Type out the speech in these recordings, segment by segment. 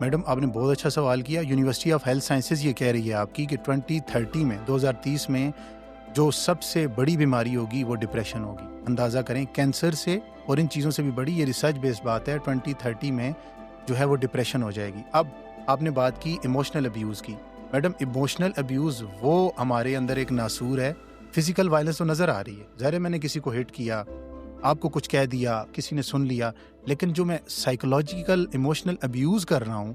Madam آپ نے بہت اچھا سوال کیا. یونیورسٹی آف ہیلتھ سائنسز یہ کہہ رہی ہے آپ کی کہ 2030 میں 2030 میں جو سب سے بڑی بیماری ہوگی وہ ڈپریشن ہوگی. اندازہ کریں کینسر سے اور ان چیزوں سے بھی بڑی, یہ ریسرچ بیسڈ بات ہے, 2030 میں جو ہے وہ ڈپریشن ہو جائے گی. اب آپ نے بات کی ایموشنل ابیوز کی. میڈم ایموشنل ابیوز وہ ہمارے اندر ایک ناسور ہے. فزیکل وائلنس تو نظر آ رہی ہے, ظاہر ہے میں نے کسی کو ہٹ کیا, آپ کو کچھ کہہ دیا, کسی نے سن لیا, لیکن جو میں سائیکولوجیکل ایموشنل ابیوز کر رہا ہوں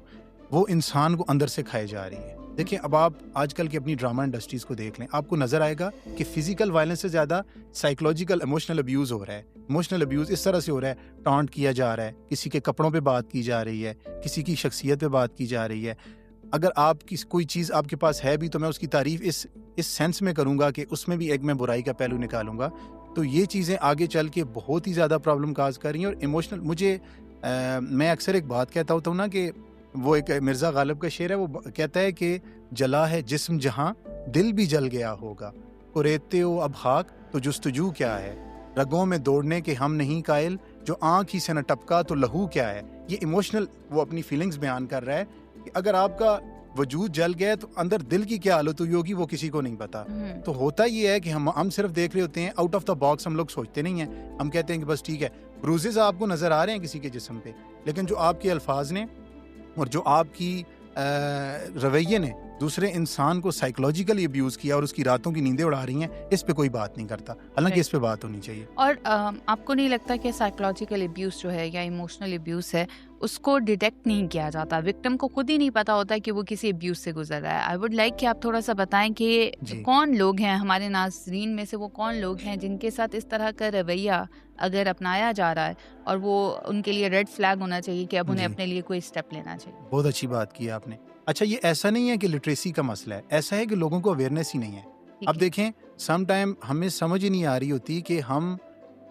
وہ انسان کو اندر سے کھائے جا رہی ہے. دیکھیں اب آپ آج کل کی اپنی ڈرامہ انڈسٹریز کو دیکھ لیں, آپ کو نظر آئے گا کہ فزیکل وائلنس سے زیادہ سائیکولوجیکل ایموشنل ابیوز ہو رہا ہے. ایموشنل ابیوز اس طرح سے ہو رہا ہے, ٹانٹ کیا جا رہا ہے, کسی کے کپڑوں پہ بات کی جا رہی ہے, کسی کی شخصیت پہ بات کی جا رہی ہے. اگر آپ کی کوئی چیز آپ کے پاس ہے بھی تو میں اس کی تعریف اس سینس میں کروں گا کہ اس میں بھی ایک میں برائی کا پہلو نکالوں گا. تو یہ چیزیں آگے چل کے بہت ہی زیادہ پرابلم کاز کر رہی ہیں. اور ایموشنل میں اکثر ایک بات کہتا ہوتا ہوں نا کہ وہ ایک مرزا غالب کا شعر ہے, وہ کہتا ہے کہ جلا ہے جسم جہاں دل بھی جل گیا ہوگا, قریتے ہو اب خاک تو جستجو کیا ہے, رگوں میں دوڑنے کے ہم نہیں قائل, جو آنکھ ہی سے نہ ٹپکا تو لہو کیا ہے. یہ ایموشنل وہ اپنی فیلنگز بیان کر رہا ہے کہ اگر آپ کا وجود جل گیا تو اندر دل کی کیا حالت ہوئی ہوگی وہ کسی کو نہیں پتا. تو ہوتا یہ ہے کہ ہم صرف دیکھ رہے ہوتے ہیں آؤٹ آف دا باکس, ہم لوگ سوچتے نہیں ہیں. ہم کہتے ہیں کہ بس ٹھیک ہے, بروزز آپ کو نظر آ رہے ہیں کسی کے جسم پہ, لیکن جو آپ کے الفاظ نے اور جو آپ کی رویے نے دوسرے انسان کو سائیکولوجیکلی ابیوز کیا اور اس کی راتوں کی نیندیں اڑا رہی ہیں, اس پہ کوئی بات نہیں کرتا, حالانکہ اس پہ بات ہونی چاہیے. اور آپ کو نہیں لگتا کہ سائیکولوجیکل ابیوز جو ہے یا ایموشنل ابیوز ہے اس کو ڈیٹیکٹ نہیں کیا جاتا, وکٹم کو خود ہی نہیں پتا ہوتا کہ وہ کسی ابیوز سے گزر رہا ہے. آئی ووڈ لائک کہ آپ تھوڑا سا بتائیں کہ کون لوگ ہیں ہمارے ناظرین میں سے, وہ کون لوگ ہیں جن کے ساتھ اس طرح کا رویہ اگر اپنایا جا رہا ہے اور وہ ان کے لیے ریڈ فلیگ ہونا چاہیے کہ اب انہیں اپنے لیے کوئی اسٹیپ لینا چاہیے. بہت اچھی بات کی آپ نے. اچھا یہ ایسا نہیں ہے کہ لٹریسی کا مسئلہ ہے, ایسا ہے کہ لوگوں کو اویئرنیس ہی نہیں ہے. اب دیکھیں سم ٹائم ہمیں سمجھ ہی نہیں آ رہی ہوتی کہ ہم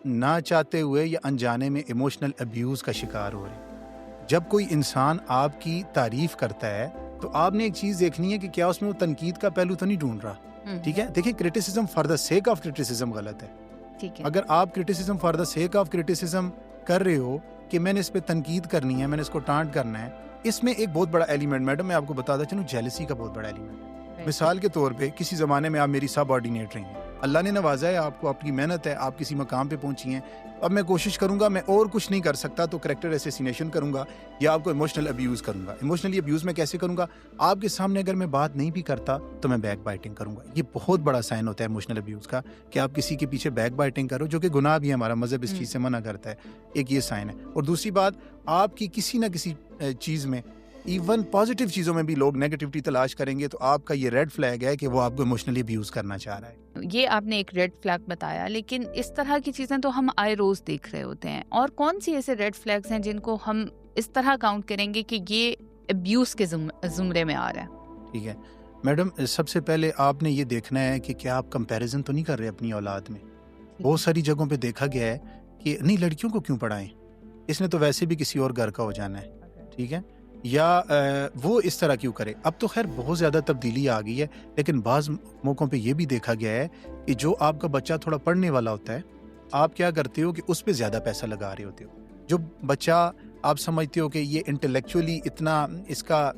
نہ چاہتے ہوئے یا انجانے میں ایموشنل ابیوز کا شکار ہو رہے ہیں. جب کوئی انسان آپ کی تعریف کرتا ہے تو آپ نے ایک چیز دیکھنی ہے کہ کیا اس میں وہ تنقید کا پہلو تو نہیں ڈھونڈ رہا. ٹھیک ہے, دیکھیں criticism for the sake of criticism غلط ہے. اگر آپ criticism for the sake of criticism کر رہے ہو کہ میں نے اس پہ تنقید کرنی ہے, میں نے اس کو ٹانٹ کرنا ہے, اس میں ایک بہت بڑا ایلیمنٹ, میڈم میں آپ کو بتاتا چلوں, جیلسی کا بہت بڑا ایلیمنٹ. مثال کے طور پہ کسی زمانے میں آپ میری سب آرڈینیٹ رہی ہیں, اللہ نے نوازا ہے آپ کو, آپ کی محنت ہے, آپ کسی مقام پہ پہنچی ہیں. اب میں کوشش کروں گا, میں اور کچھ نہیں کر سکتا تو کریکٹر اسیسینیشن کروں گا یا آپ کو ایموشنل ابیوز کروں گا. ایموشنلی ابیوز میں کیسے کروں گا, آپ کے سامنے اگر میں بات نہیں بھی کرتا تو میں بیک بائٹنگ کروں گا. یہ بہت بڑا سائن ہوتا ہے ایموشنل ابیوز کا کہ آپ کسی کے پیچھے بیک بائٹنگ کرو, جو کہ گناہ بھی ہے, ہمارا مذہب اس چیز سے منع کرتا ہے. ایک یہ سائن ہے. اور دوسری بات, آپ کی کسی نہ کسی چیز میں, ایون پازیٹیو چیزوں میں بھی لوگ نیگیٹیوٹی تلاش کریں گے تو آپ کا یہ ریڈ فلیگ ہے کہ وہ آپ کو ایموشنلی ابیوز کرنا چاہ رہا ہے. یہ آپ نے ایک ریڈ فلیگ بتایا, لیکن اس طرح کی چیزیں تو ہم آئے روز دیکھ رہے ہوتے ہیں. اور کون سی ایسے ریڈ فلیگز ہیں جن کو ہم اس طرح کاؤنٹ کریں گے کہ یہ ابیوز کے زمرے میں آ رہا ہے؟ ٹھیک ہے میڈم, سب سے پہلے آپ نے یہ دیکھنا ہے کہ کیا آپ کمپیریزن تو نہیں کر رہے اپنی اولاد میں. بہت ساری جگہوں پہ دیکھا گیا ہے کہ نہیں لڑکیوں کو کیوں پڑھائیں, اس نے تو ویسے بھی کسی اور گھر کا ہو جانا ہے. ٹھیک ہے, یا وہ اس طرح کیوں کرے. اب تو خیر بہت زیادہ تبدیلی آ گئی ہے, لیکن بعض موقعوں پہ یہ بھی دیکھا گیا ہے کہ جو آپ کا بچہ تھوڑا پڑھنے والا ہوتا ہے, آپ کیا کرتے ہو کہ اس پہ زیادہ پیسہ لگا رہے ہوتے ہو. جو بچہ آپ سمجھتے ہو کہ یہ انٹلیکچولی اتنا اس کا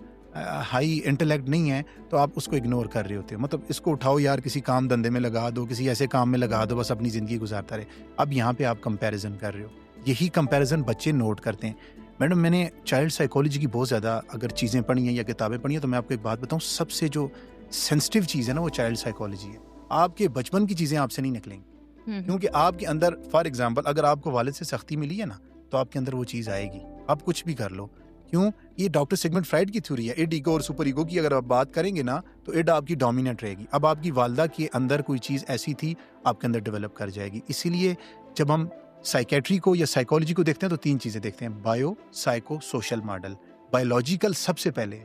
ہائی انٹلیکٹ نہیں ہے تو آپ اس کو اگنور کر رہے ہوتے ہو. مطلب اس کو اٹھاؤ یار, کسی کام دھندے میں لگا دو, کسی ایسے کام میں لگا دو, بس اپنی زندگی گزارتا رہے. اب یہاں پہ آپ کمپیریزن کر رہے ہو. یہی کمپیریزن بچے نوٹ کرتے ہیں. میڈم میں نے چائلڈ سائیکالوجی کی بہت زیادہ اگر چیزیں پڑھی ہیں یا کتابیں پڑھی ہیں تو میں آپ کو ایک بات بتاؤں, سب سے جو سینسٹیو چیز ہے نا وہ چائلڈ سائیکالوجی ہے. آپ کے بچپن کی چیزیں آپ سے نہیں نکلیں گی, کیونکہ آپ کے اندر فار ایگزامپل اگر آپ کو والد سے سختی ملی ہے نا تو آپ کے اندر وہ چیز آئے گی, آپ کچھ بھی کر لو. کیوں, یہ ڈاکٹر سیگمنڈ فرائڈ کی تھیوری ہے. ایڈ ایگو اور سپر ایگو کی اگر آپ بات کریں گے نا تو ایڈ آپ کی ڈومیننٹ رہے گی. اب آپ کی والدہ کے اندر کوئی چیز ایسی تھی آپ کے اندر ڈیولپ کر جائے گی. اسی لیے جب ہم سائیکیٹری کو یا سائیکالوجی کو دیکھتے ہیں تو تین چیزیں دیکھتے ہیں, bio, psycho, social model. Biological سب سے پہلے,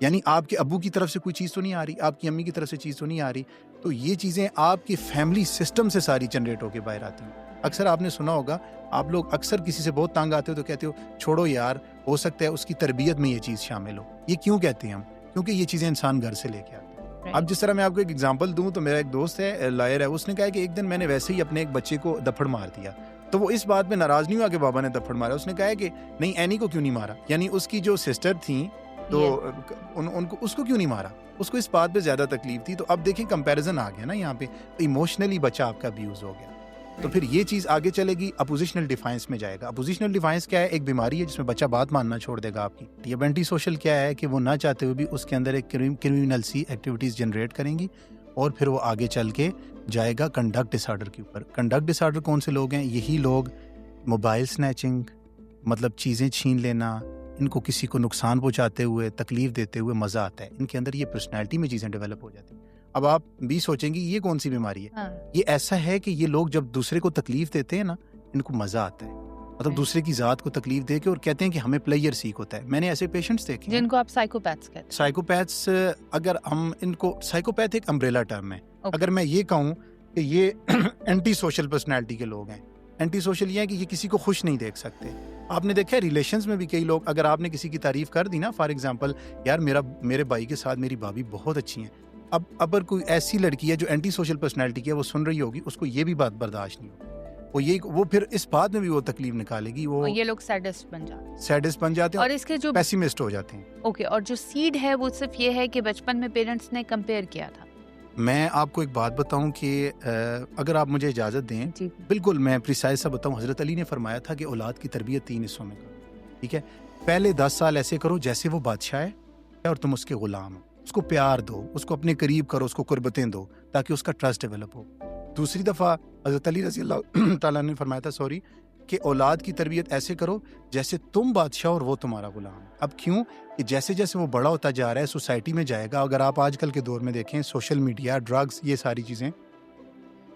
یعنی آپ کے ابو کی طرف سے کوئی چیز تو نہیں آ رہی, آپ کی امی کی طرف سے چیز تو نہیں آ رہی, تو یہ چیزیں آپ کی فیملی سسٹم سے ساری جنریٹ ہو کے باہر آتی ہیں. اکثر آپ نے سنا ہوگا, آپ لوگ اکثر کسی سے بہت تانگ آتے ہو تو کہتے ہو چھوڑو یار, ہو سکتا ہے اس کی تربیت میں یہ چیز شامل ہو. یہ کیوں کہتے ہیں ہم, کیونکہ یہ چیزیں انسان گھر سے لے کے آتے ہیں. اب جس طرح میں آپ کو ایک ایگزامپل دوں تو میرا ایک دوست ہے, لائر ہے, اس نے کہا کہ ایک دن میں نے ویسے ہی اپنے ایک بچے کو دپڑ مار دیا. تو وہ اس بات میں ناراض نہیں ہوا کہ بابا نے دپڑ مارا, اس نے کہا کہ نہیں اینی کو کیوں نہیں مارا. یعنی اس کی جو سسٹر تھیں تو ان کو اس کو کیوں نہیں مارا, اس کو اس بات پہ زیادہ تکلیف تھی. تو اب دیکھیں کمپیریزن آ گیا نا یہاں پہ, ایموشنلی بچہ آپ کا ابیوز ہو گیا. تو پھر یہ چیز آگے چلے گی, اپوزیشنل ڈیفائنس میں جائے گا. اپوزیشنل ڈیفائنس کیا ہے؟ ایک بیماری ہے جس میں بچہ بات ماننا چھوڑ دے گا آپ کی. یہ اینٹی سوشل کیا ہے کہ وہ نہ چاہتے ہوئے بھی اس کے اندر ایک کرمینل سی ایکٹیویٹیز جنریٹ کریں گی, اور پھر وہ آگے چل کے جائے گا کنڈکٹ ڈس آرڈر کے اوپر. کنڈکٹ ڈس آرڈر کون سے لوگ ہیں؟ یہی لوگ موبائل سنیچنگ, مطلب چیزیں چھین لینا, ان کو کسی کو نقصان پہنچاتے ہوئے, تکلیف دیتے ہوئے مزہ آتا ہے. ان کے اندر یہ پرسنالٹی میں چیزیں ڈیولپ ہو جاتی ہیں. اب آپ بھی سوچیں گی یہ کون سی بیماری ہے؟ یہ ایسا ہے کہ یہ لوگ جب دوسرے کو تکلیف دیتے ہیں نا, ان کو مزہ آتا ہے, مطلب دوسرے کی ذات کو تکلیف دے کے, اور کہتے ہیں کہ ہمیں پلیئر سیکھ ہوتا ہے. میں نے ایسے پیشنٹس دیکھے جن کو آپ سائیکوپیتھس کہتے ہیں. سائیکوپیتھس, اگر ہم ان کو, سائیکوپیتھ ایک امبریلا ٹرم ہے. اگر میں یہ کہوں کہ یہ اینٹی سوشل پرسنالٹی کے لوگ ہیں. اینٹی سوشل یہ ہے کہ یہ کسی کو خوش نہیں دیکھ سکتے. آپ نے دیکھا ہے ریلیشنز میں بھی کئی لوگ, اگر آپ نے کسی کی تعریف کر دی نا, فار ایگزامپل یار میرے بھائی کے ساتھ میری بھابھی بہت اچھی ہیں, اب اگر کوئی ایسی لڑکی ہے جو اینٹی سوشل پرسنالٹی کی ہے, وہ سن رہی ہوگی, اس کو یہ بھی بات برداشت نہیں ہوگی, وہ پھر اس بات میں بھی وہ تکلیف نکالے گی. وہ یہ لوگ سیڈسٹ بن جاتے ہیں اور اس کے جو پیسیمسٹ ہو جاتے ہیں. اوکے, اور جو سیڈ ہے وہ صرف یہ ہے کہ بچپن میں پیرنٹس نے کمپیئر کیا تھا. میں آپ کو ایک بات بتاؤں کہ اگر آپ مجھے اجازت دیں, بالکل میں پریسائز سا بتاؤں, حضرت علی نے فرمایا تھا کہ اولاد کی تربیت 3 حصوں میں کرو. ٹھیک ہے, پہلے 10 سال ایسے کرو جیسے وہ بادشاہ ہے اور تم اس کے غلام ہو. اس کو پیار دو, اس کو اپنے قریب کرو, اس کو قربتیں دو, تاکہ اس کا ٹرسٹ ڈیولپ ہو. دوسری دفعہ حضرت علی رضی اللہ تعالیٰ نے فرمایا تھا کہ اولاد کی تربیت ایسے کرو جیسے تم بادشاہ اور وہ تمہارا غلام. اب کیوں؟ کہ جیسے جیسے وہ بڑا ہوتا جا رہا ہے سوسائٹی میں جائے گا. اگر آپ آج کل کے دور میں دیکھیں, سوشل میڈیا, ڈرگز, یہ ساری چیزیں,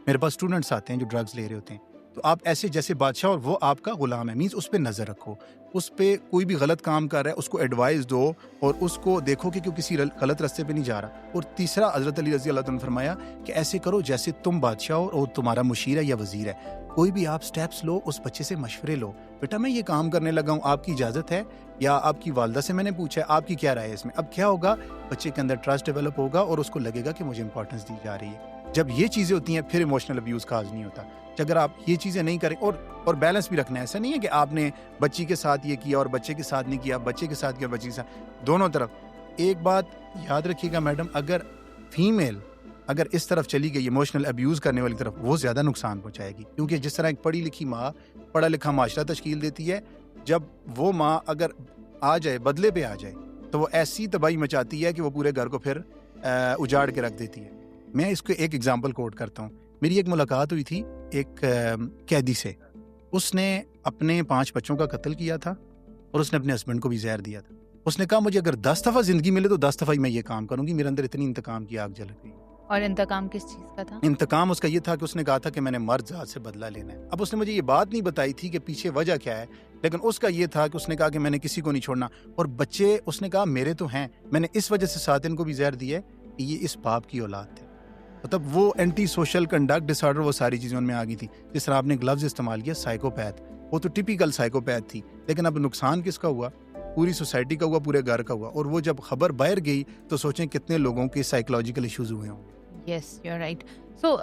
میرے پاس اسٹوڈنٹس آتے ہیں جو ڈرگز لے رہے ہوتے ہیں, تو آپ ایسے جیسے بادشاہ اور وہ آپ کا غلام ہے, مینس اس پہ نظر رکھو, اس پہ کوئی بھی غلط کام کر رہا ہے اس کو ایڈوائز دو, اور اس کو دیکھو کہ کسی غلط راستے پہ نہیں جا رہا. اور تیسرا, حضرت علی رضی اللہ عنہ نے فرمایا کہ ایسے کرو جیسے تم بادشاہ ہو اور تمہارا مشیر ہے یا وزیر ہے. کوئی بھی آپ سٹیپس لو, اس بچے سے مشورے لو, بیٹا میں یہ کام کرنے لگا ہوں, آپ کی اجازت ہے؟ یا آپ کی والدہ سے میں نے پوچھا ہے, آپ کی کیا رائے ہے اس میں؟ اب کیا ہوگا, بچے کے اندر ٹرسٹ ڈیولپ ہوگا, اور اس کو لگے گا کہ مجھے امپورٹنس دی جا رہی ہے. جب یہ چیزیں ہوتی ہیں پھر ایموشنل ابیوز کاز نہیں ہوتا. اگر آپ یہ چیزیں نہیں کریں, اور بیلنس بھی رکھنا ہے, ایسا نہیں ہے کہ آپ نے بچی کے ساتھ یہ کیا اور بچے کے ساتھ نہیں کیا, بچے کے ساتھ کیا اور بچی کے ساتھ, دونوں طرف. ایک بات یاد رکھیے گا میڈم, اگر فیمیل اگر اس طرف چلی گئی ایموشنل ابیوز کرنے والی طرف, وہ زیادہ نقصان پہنچائے گی. کیونکہ جس طرح ایک پڑھی لکھی ماں پڑھا لکھا معاشرہ تشکیل دیتی ہے, جب وہ ماں اگر آ جائے, بدلے پہ آ جائے, تو وہ ایسی تباہی مچاتی ہے کہ وہ پورے گھر کو پھر اجاڑ کے رکھ دیتی ہے. میں اس کو ایک ایگزامپل کوٹ کرتا ہوں. میری ایک ملاقات ہوئی تھی ایک قیدی سے. اس نے اپنے 5 بچوں کا قتل کیا تھا, اور اس نے اپنے ہسبینڈ کو بھی زہر دیا تھا. اس نے کہا مجھے اگر 10 دفعہ زندگی ملے تو 10 دفعہ ہی میں یہ کام کروں گی, میرے اندر اتنی انتقام کی آگ جل گئی. اور انتقام کس چیز کا تھا؟ انتقام اس کا یہ تھا کہ اس نے کہا تھا کہ میں نے مرد ذات سے بدلہ لینا ہے. اب اس نے مجھے یہ بات نہیں بتائی تھی کہ پیچھے وجہ کیا ہے, لیکن اس کا یہ تھا کہ اس نے کہا کہ میں نے کسی کو نہیں چھوڑنا. اور بچے, اس نے کہا میرے تو ہیں, میں نے اس وجہ سے ساتھ ان کو بھی زہر دی ہے کہ یہ اس باپ کی اولاد تھے. مطلب وہ اینٹی سوشل کنڈکٹ ڈس آرڈر, وہ ساری چیزیں ان میں آ گئی تھی. جس طرح آپ نے گلوز استعمال کیا, سائیکوپیتھ, وہ تو ٹپیکل سائیکوپیتھ تھی, لیکن اب نقصان کس کا ہوا؟ پوری سوسائٹی کا ہوا, پورے گھر کا ہوا. اور وہ جب خبر باہر گئی تو سوچیں کتنے لوگوں کے سائیکولوجیکل ایشوز ہوئے ہوں. Yes you are right. So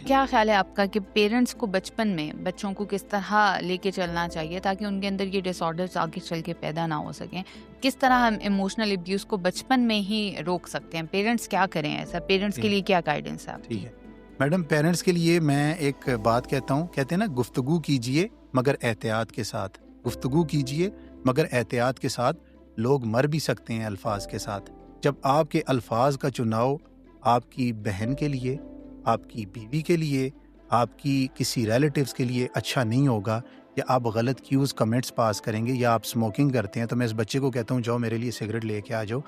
کیا خیال ہے آپ کا کہ پیرنٹس کو بچپن میں بچوں کو کس طرح لے کے چلنا چاہیے تاکہ ان کے اندر یہ ڈس آرڈرز آگے چل کے پیدا نہ ہو سکیں؟ کس طرح ہم ایموشنل ابیوز کو بچپن میں ہی روک سکتے ہیں؟ پیرنٹس کیا کریں ایسا؟ پیرنٹس کے لیے کیا گائیڈنس ہے آپ کی؟ ٹھیک ہے میڈم, پیرنٹس کے لیے میں ایک بات کہتا ہوں, کہتے ہیں نا گفتگو کیجئے مگر احتیاط کے ساتھ. گفتگو کیجئے مگر احتیاط کے ساتھ. لوگ مر بھی سکتے ہیں الفاظ کے ساتھ. جب آپ کے الفاظ کا چناؤ آپ کی بہن کے لیے, آپ کی بیوی کے لیے, آپ کی کسی ریلیٹیوز کے لیے اچھا نہیں ہوگا, یا آپ غلط کیوز کمنٹس پاس کریں گے, یا آپ اسموکنگ کرتے ہیں, تو میں اس بچے کو کہتا ہوں جاؤ میرے لیے سگریٹ لے کے آ جاؤ.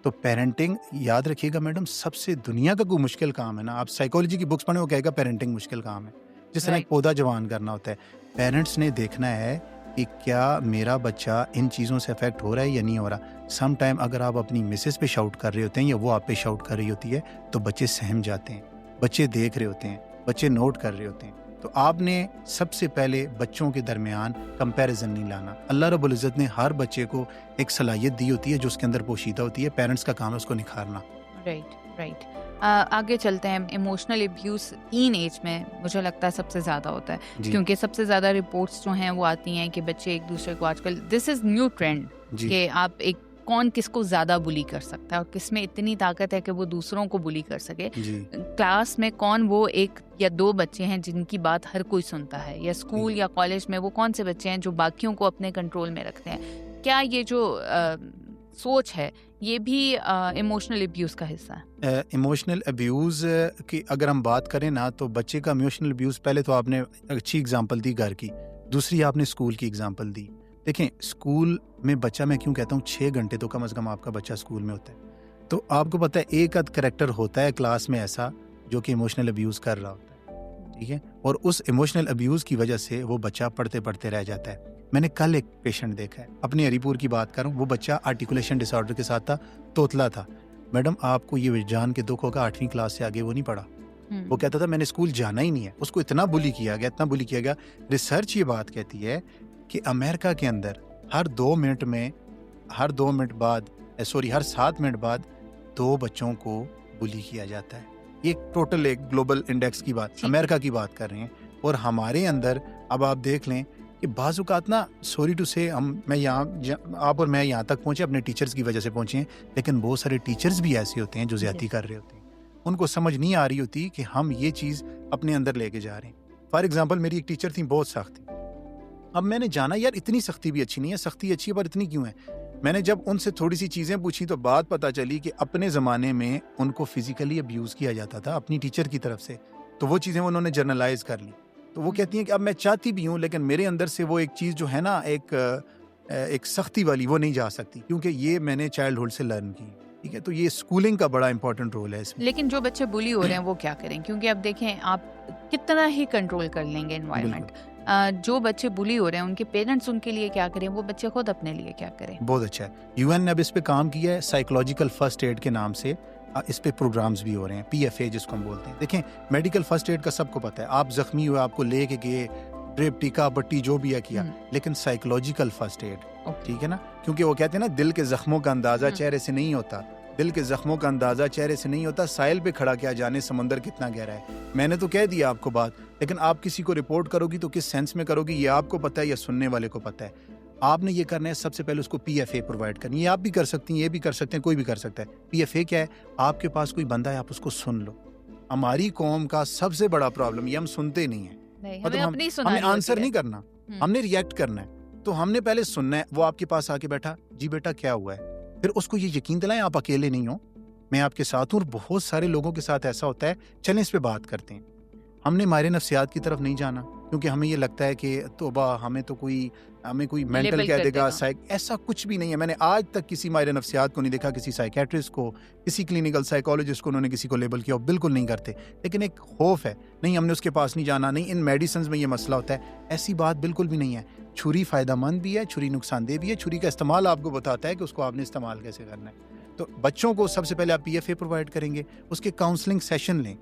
تو پیرنٹنگ یاد رکھیے گا میڈم, سب سے دنیا کا کوئی مشکل کام ہے نا, آپ سائیکالوجی کی بکس پڑھیں, وہ کہے گا پیرنٹنگ مشکل کام ہے. جس طرح ایک پودا جوان کرنا ہوتا ہے, پیرنٹس نے دیکھنا ہے کہ کیا میرا بچہ ان چیزوں سے افیکٹ ہو رہا ہے یا نہیں ہو رہا. سم ٹائم اگر آپ اپنی مسز پہ شاؤٹ کر رہے ہوتے ہیں, یا وہ آپ پہ شاؤٹ کر رہی ہوتی ہے, تو بچے سہم جاتے ہیں, بچے دیکھ رہے ہوتے ہیں, بچے نوٹ کر رہے ہوتے ہیں. تو آپ نے سب سے پہلے بچوں کے درمیان کمپیریزن نہیں لانا. اللہ رب العزت نے ہر بچے کو ایک صلاحیت دی ہوتی ہے جو اس کے اندر پوشیدہ ہوتی ہے, پیرنٹس کا کام ہے اس کو نکھارنا. رائٹ. آگے چلتے ہیں. ایموشنل ابیوز ٹین ایج میں مجھے لگتا ہے سب سے زیادہ ہوتا ہے, کیونکہ سب سے زیادہ رپورٹس جو ہیں وہ آتی ہیں کہ بچے ایک دوسرے کو, آج کل دس از نیو ٹرینڈ کہ آپ ایک کون کس کو زیادہ بلی کر سکتا ہے اور کس میں اتنی طاقت ہے کہ وہ دوسروں کو بلی کر سکے. کلاس میں کون وہ ایک یا دو بچے ہیں جن کی بات ہر کوئی سنتا ہے, یا اسکول یا کالج میں وہ کون سے بچے ہیں جو باقیوں کو اپنے کنٹرول میں رکھتے ہیں. کیا یہ جو سوچ ہے یہ بھی ایموشنل ابیوز کا حصہ ہے؟ ایموشنل ابیوز کی اگر ہم بات کریں نا تو بچے کا ایموشنل ابیوز, پہلے تو آپ نے اچھی اگزامپل دی گھر کی, دوسری آپ نے اسکول کی اگزامپل دی. دیکھیں اسکول میں بچہ, میں کیوں کہتا ہوں 6 گھنٹے تو کم از کم آپ کا بچہ اسکول میں ہوتا ہے, تو آپ کو پتہ ہے ایک آدھ کریکٹر ہوتا ہے کلاس میں ایسا جو کہ ایموشنل ابیوز کر رہا ہوتا ہے, ٹھیک ہے, اور اس ایموشنل ابیوز کی وجہ سے وہ بچہ پڑھتے پڑھتے رہ جاتا ہے. میں نے کل ایک پیشنٹ دیکھا ہے, اپنے ہری پور کی بات کروں, وہ بچہ آرٹیکولیشن ڈس آرڈر کے ساتھ تھا, توتلا تھا. میڈم آپ کو یہ جان کے دکھ ہوگا 8ویں کلاس سے آگے وہ نہیں پڑھا. وہ کہتا تھا میں نے اسکول جانا ہی نہیں ہے, اس کو اتنا بلی کیا گیا, اتنا بلی کیا گیا. ریسرچ یہ بات کہتی ہے کہ امریکہ کے اندر ہر 2 منٹ بعد ہر 7 منٹ بعد 2 بچوں کو بلی کیا جاتا ہے. یہ ٹوٹل ایک گلوبل انڈیکس کی بات, امریکہ کی بات کر رہے ہیں. اور ہمارے اندر اب آپ دیکھ لیں کہ بعض اوقات نا, سوری ٹو سے آپ اور میں یہاں تک پہنچے اپنے ٹیچرز کی وجہ سے پہنچے ہیں, لیکن بہت سارے ٹیچرز بھی ایسے ہوتے ہیں جو زیادتی کر رہے ہوتے ہیں. ان کو سمجھ نہیں آ رہی ہوتی کہ ہم یہ چیز اپنے اندر لے کے جا رہے ہیں. فار ایگزامپل میری ایک ٹیچر تھی, بہت سخت تھی. اب میں نے جانا یار اتنی سختی بھی اچھی نہیں ہے, سختی اچھی ہے پر اتنی کیوں ہے. میں نے جب ان سے تھوڑی سی چیزیں پوچھی تو بات پتہ چلی کہ اپنے زمانے میں ان کو فزیکلی ابیوز کیا جاتا تھا اپنی ٹیچر کی طرف سے, تو وہ چیزیں انہوں نے جرنلائز کر لی. تو وہ کہتی ہیں کہ اب میں چاہتی بھی ہوں لیکن میرے اندر سے وہ ایک چیز جو ہے نا ایک سختی والی, وہ نہیں جا سکتی کیونکہ یہ میں نے چائلڈ ہوڈ سے لرن کی. ٹھیک ہے, تو یہ اسکولنگ کا بڑا امپورٹنٹ رول ہے اس میں. لیکن جو بچے بلی ہو رہے ہیں وہ کیا کریں, کیونکہ اب دیکھیں آپ کتنا ہی کنٹرول کر لیں گے انوائرمنٹ. جو بچے بلی ہو رہے ہیں ان کے پیرنٹس ان کے لیے کیا کریں, وہ بچے خود اپنے لیے کیا کریں. بہت اچھا ہے, UN نے اب اس پہ کام کیا ہے, سائیکولوجیکل فرسٹ ایڈ کے نام سے اس پہ پروگرامز بھی ہو رہے ہیں, PFA جس کو ہم بولتے ہیں. دیکھیں میڈیکل فرسٹ ایڈ کا سب کو پتہ ہے, آپ زخمی ہوئے آپ کو لے کے گئے, ڈرپ ٹیکا پٹی جو بھی ہے کیا, لیکن سائیکولوجیکل فرسٹ ایڈ, ٹھیک ہے نا, کیونکہ وہ کہتے ہیں نا دل کے زخموں کا اندازہ چہرے سے نہیں ہوتا, دل کے زخموں کا اندازہ چہرے سے نہیں ہوتا, ساحل پہ کھڑا کیا جانے سمندر کتنا گہرا ہے. میں نے تو کہہ دیا آپ کو بات, لیکن آپ کسی کو رپورٹ کرو گی تو کس سینس میں کرو گی, یہ آپ کو پتہ ہے یا سننے والے کو پتہ ہے. آپ نے یہ کرنا ہے, سب سے پہلے اس کو PFA پرووائڈ کرنی ہے. آپ بھی کر سکتی ہیں, یہ بھی کر سکتے ہیں, کوئی بھی کر سکتا ہے. PFA کیا ہے, آپ کے پاس کوئی بندہ ہے آپ اس کو سن لو. ہماری قوم کا سب سے بڑا پرابلم یہ ہم سنتے نہیں ہیں, ہمیں آنسر نہیں کرنا, ہم نے ریئیکٹ کرنا ہے. تو ہم نے پہلے سننا ہے. وہ آپ کے پاس آ کے بیٹھا, جی بیٹا کیا ہوا ہے, پھر اس کو یہ یقین دلائیں آپ اکیلے نہیں ہو, میں آپ کے ساتھ ہوں, اور بہت سارے لوگوں کے ساتھ ایسا ہوتا ہے. چلیں اس پہ بات کرتے ہیں. ہم نے ماہر نفسیات کی طرف نہیں جانا کیونکہ ہمیں یہ لگتا ہے کہ توبہ ہمیں کوئی مینٹل کہہ دے گا, ایسا کچھ بھی نہیں ہے. میں نے آج تک کسی ماہر نفسیات کو نہیں دیکھا, کسی سائیکیٹرسٹ کو, کسی کلینکل سائیکالوجسٹ کو انہوں نے کسی کو لیبل کیا, بالکل نہیں کرتے. لیکن ایک خوف ہے, نہیں ہم نے اس کے پاس نہیں جانا, نہیں ان میڈیسنز میں یہ مسئلہ ہوتا ہے. ایسی بات بالکل بھی نہیں ہے. چھری فائدہ مند بھی ہے, چھری نقصان دہ بھی ہے. چھری کا استعمال آپ کو بتاتا ہے کہ اس کو آپ نے استعمال کیسے کرنا ہے. تو بچوں کو سب سے پہلے آپ PFA پرووائڈ کریں گے, اس کے کاؤنسلنگ سیشن لیں.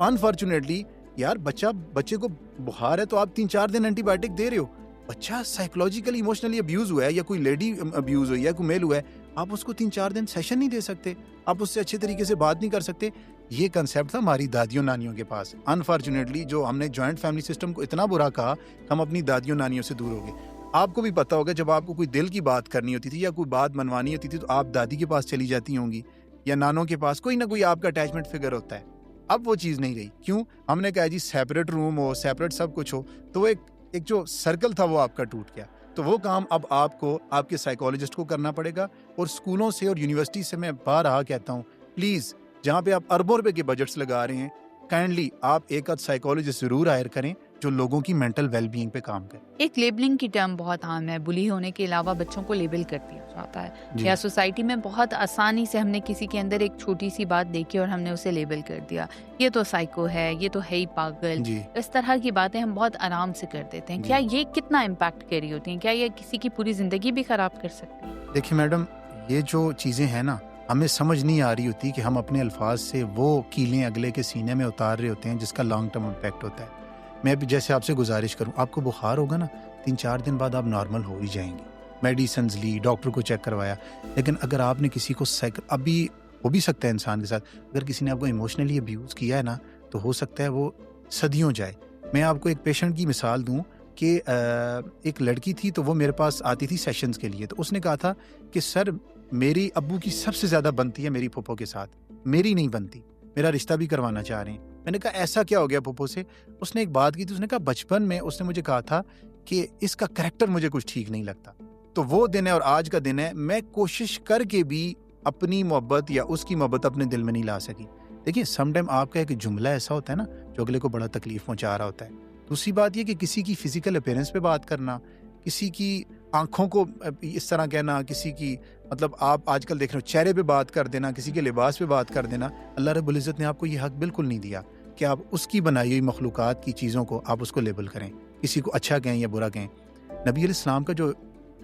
انفارچونیٹلی یار بچے کو بخار ہے تو آپ 3-4 دن اینٹی بائیوٹک دے رہے ہو, بچہ سائیکولوجیکلی ایموشنلی ابیوز ہوا ہے, یا کوئی لیڈی ابیوز ہوئی ہے, کوئی میل ہوا ہے, آپ اس کو 3-4 دن سیشن نہیں دے سکتے, آپ اس سے اچھے طریقے سے بات نہیں کر سکتے. یہ کنسیپٹ تھا ہماری دادیوں نانیوں کے پاس. انفارچونیٹلی جو ہم نے جوائنٹ فیملی سسٹم کو اتنا برا کہا, ہم اپنی دادیوں نانیوں سے دور ہو گئے. آپ کو بھی پتا ہوگا جب آپ کو کوئی دل کی بات کرنی ہوتی تھی یا کوئی بات منوانی ہوتی تھی تو آپ دادی کے پاس چلی جاتی ہوں گی یا نانوں کے پاس, کوئی نہ کوئی آپ کا اٹیچمنٹ فگر ہوتا ہے. اب وہ چیز نہیں رہی. کیوں؟ ہم نے کہا جی سیپریٹ روم ہو, سیپریٹ سب کچھ ہو, تو وہ ایک جو سرکل تھا وہ آپ کا ٹوٹ گیا. تو وہ کام اب آپ کو آپ کے سائیکالوجسٹ کو کرنا پڑے گا. اور اسکولوں سے اور یونیورسٹی سے میں بارہا کہتا ہوں, پلیز جہاں پہ آپ اربوں روپے کے بجٹس لگا رہے ہیں, کائنڈلی آپ ایک آدھ سائیکالوجسٹ ضرور ہائر کریں جو لوگوں کی مینٹل ویل بینگ پہ کام کرے. ایک لیبلنگ کی ٹرم بہت عام ہے, بلی ہونے کے علاوہ بچوں کو لیبل کر دیا جاتا ہے, یا سوسائٹی میں بہت آسانی سے ہم نے کسی کے اندر ایک چھوٹی سی بات دیکھی اور ہم نے اسے لیبل کر دیا, یہ تو سائیکو ہے, یہ تو ہے ہی پاگل, اس طرح کی باتیں ہم بہت آرام سے کر دیتے ہیں. کیا یہ کتنا امپیکٹ کر رہی ہوتی ہیں, کیا یہ کسی کی پوری زندگی بھی خراب کر سکتی ہیں؟ دیکھیں میڈم, یہ جو چیزیں ہیں نا, ہمیں سمجھ نہیں آ رہی ہوتی کہ ہم اپنے الفاظ سے وہ کیلیں اگلے کے سینے میں اتار رہے ہوتے ہیں جس کا لانگ ٹرم امپیکٹ ہوتا ہے. میں بھی جیسے آپ سے گزارش کروں, آپ کو بخار ہوگا نا 3-4 دن بعد آپ نارمل ہو ہی جائیں گے, میڈیسنز لی, ڈاکٹر کو چیک کروایا. لیکن اگر آپ نے کسی کو ابھی ہو بھی سکتا ہے انسان کے ساتھ, اگر کسی نے آپ کو ایموشنلی ابیوز کیا ہے نا, تو ہو سکتا ہے وہ صدیوں جائے. میں آپ کو ایک پیشنٹ کی مثال دوں کہ ایک لڑکی تھی, تو وہ میرے پاس آتی تھی سیشنز کے لیے. تو اس نے کہا تھا کہ سر میری ابو کی سب سے زیادہ بنتی ہے میری پھوپھو کے ساتھ, میری نہیں بنتی. میرا رشتہ بھی کروانا چاہ رہے ہیں. میں نے کہا ایسا کیا ہو گیا پھوپھو سے؟ اس نے ایک بات کی تھی, اس نے کہا بچپن میں اس نے مجھے کہا تھا کہ اس کا کریکٹر مجھے کچھ ٹھیک نہیں لگتا. تو وہ دن ہے اور آج کا دن ہے, میں کوشش کر کے بھی اپنی محبت یا اس کی محبت اپنے دل میں نہیں لا سکی. دیکھیے سم ٹائم آپ کا ایک جملہ ایسا ہوتا ہے نا جو اگلے کو بڑا تکلیف پہنچا رہا ہوتا ہے. دوسری بات یہ کہ کسی کی فزیکل اپیرنس پہ بات کرنا, کسی کی آنکھوں کو اس طرح کہنا, کسی کی مطلب آپ آج کل دیکھ رہے ہو چہرے پہ بات کر دینا, کسی کے لباس پہ بات کر دینا, اللہ رب العزت نے آپ کو یہ حق بالکل نہیں دیا کہ آپ اس کی بنائی ہوئی مخلوقات کی چیزوں کو آپ اس کو لیبل کریں, کسی کو اچھا کہیں یا برا کہیں. نبی علیہ السلام کا جو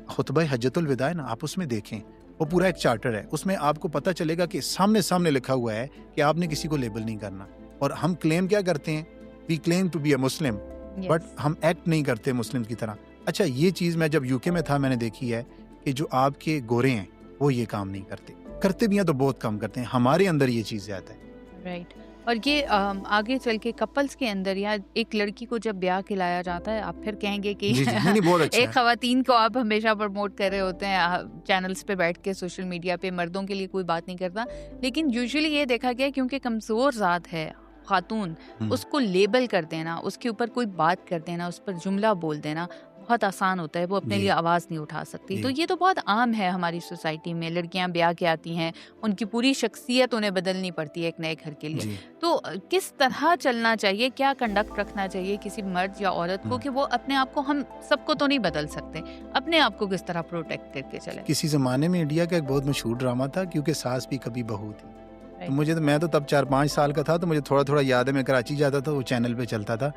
خطبہ حجۃ الوداع ہے نا, آپ اس میں دیکھیں, وہ پورا ایک چارٹر ہے. اس میں آپ کو پتہ چلے گا کہ سامنے لکھا ہوا ہے کہ آپ نے کسی کو لیبل نہیں کرنا. اور ہم کلیم کیا کرتے ہیں, we claim to be a Muslim, but ہم ایکٹ نہیں کرتے مسلم کی طرح. اچھا یہ چیز میں جب یو کے میں تھا میں نے دیکھی ہے کہ جو آپ کے گورے ہیں وہ یہ کام نہیں کرتے بھی ہیں تو بہت کم کرتے ہیں. ہمارے اندر یہ چیز زیادہ ہے. رائٹ. اور یہ آگے چل کے کپلز کے اندر یا ایک لڑکی کو جب بیاہ کھلایا جاتا ہے, آپ پھر کہیں گے کہ ایک خواتین کو آپ ہمیشہ پروموٹ کر رہے ہوتے ہیں چینلز پہ بیٹھ کے, سوشل میڈیا پہ, مردوں کے لیے کوئی بات نہیں کرتا. لیکن یوزلی یہ دیکھا گیا کیونکہ کمزور ذات ہے خاتون, اس کو لیبل کر دینا, اس کے اوپر کوئی بات کر دینا, اس پر جملہ بول دینا بہت آسان ہوتا ہے, وہ اپنے لیے آواز نہیں اٹھا سکتی. تو یہ تو بہت عام ہے ہماری سوسائٹی میں. لڑکیاں بیاہ کے آتی ہیں, ان کی پوری شخصیت انہیں بدلنی پڑتی ہے ایک نئے گھر کے لیے. تو کس طرح چلنا چاہیے, کیا کنڈکٹ رکھنا چاہیے کسی مرد یا عورت کو کہ وہ اپنے آپ کو, ہم سب کو تو نہیں بدل سکتے, اپنے آپ کو کس طرح پروٹیکٹ کر کے چلے؟ کسی زمانے میں انڈیا کا ایک بہت مشہور ڈرامہ تھا کیونکہ ساس بھی کبھی بہو تھی. میں تو تب 4-5 سال کا تھا, تو مجھے تھوڑا یاد ہے, میں کراچی جاتا تھا, وہ چینل پہ چلتا تھا.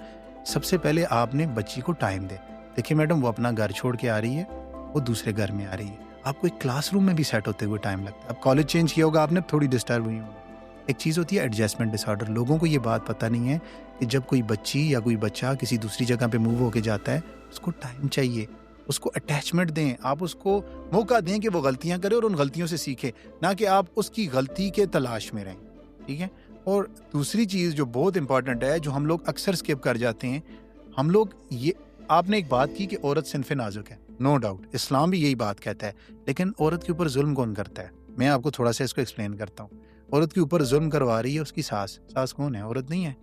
سب سے پہلے آپ نے بچی کو ٹائم دے. دیکھیے میڈم, وہ اپنا گھر چھوڑ کے آ رہی ہے, وہ دوسرے گھر میں آ رہی ہے. آپ کو ایک کلاس روم میں بھی سیٹ ہوتے ہوئے ٹائم لگتا ہے. اب کالج چینج کیا ہوگا آپ نے, تھوڑی ڈسٹرب ہوئی ہوگی. ایک چیز ہوتی ہے ایڈجسٹمنٹ ڈس آرڈر. لوگوں کو یہ بات پتہ نہیں ہے کہ جب کوئی بچی یا کوئی بچہ کسی دوسری جگہ پہ موو ہو کے جاتا ہے, اس کو ٹائم چاہیے, اس کو اٹیچمنٹ دیں, آپ اس کو موقع دیں کہ وہ غلطیاں کرے اور ان غلطیوں سے سیکھے, نہ کہ آپ اس کی غلطی کے تلاش میں رہیں. ٹھیک ہے. اور دوسری چیز جو بہت امپورٹنٹ ہے, جو ہم لوگ اکثر اسکپ کر جاتے ہیں, ہم لوگ یہ, آپ نے ایک بات کی کہ عورت صنف نازک ہے, نو ڈاؤٹ, اسلام بھی یہی بات کہتا ہے. لیکن عورت کے اوپر ظلم کون کرتا ہے؟ میں آپ کو تھوڑا سا اس کو ایکسپلین کرتا ہوں. عورت کے اوپر ظلم کروا رہی ہے اس کی ساس. ساس کون ہے؟ عورت نہیں ہے.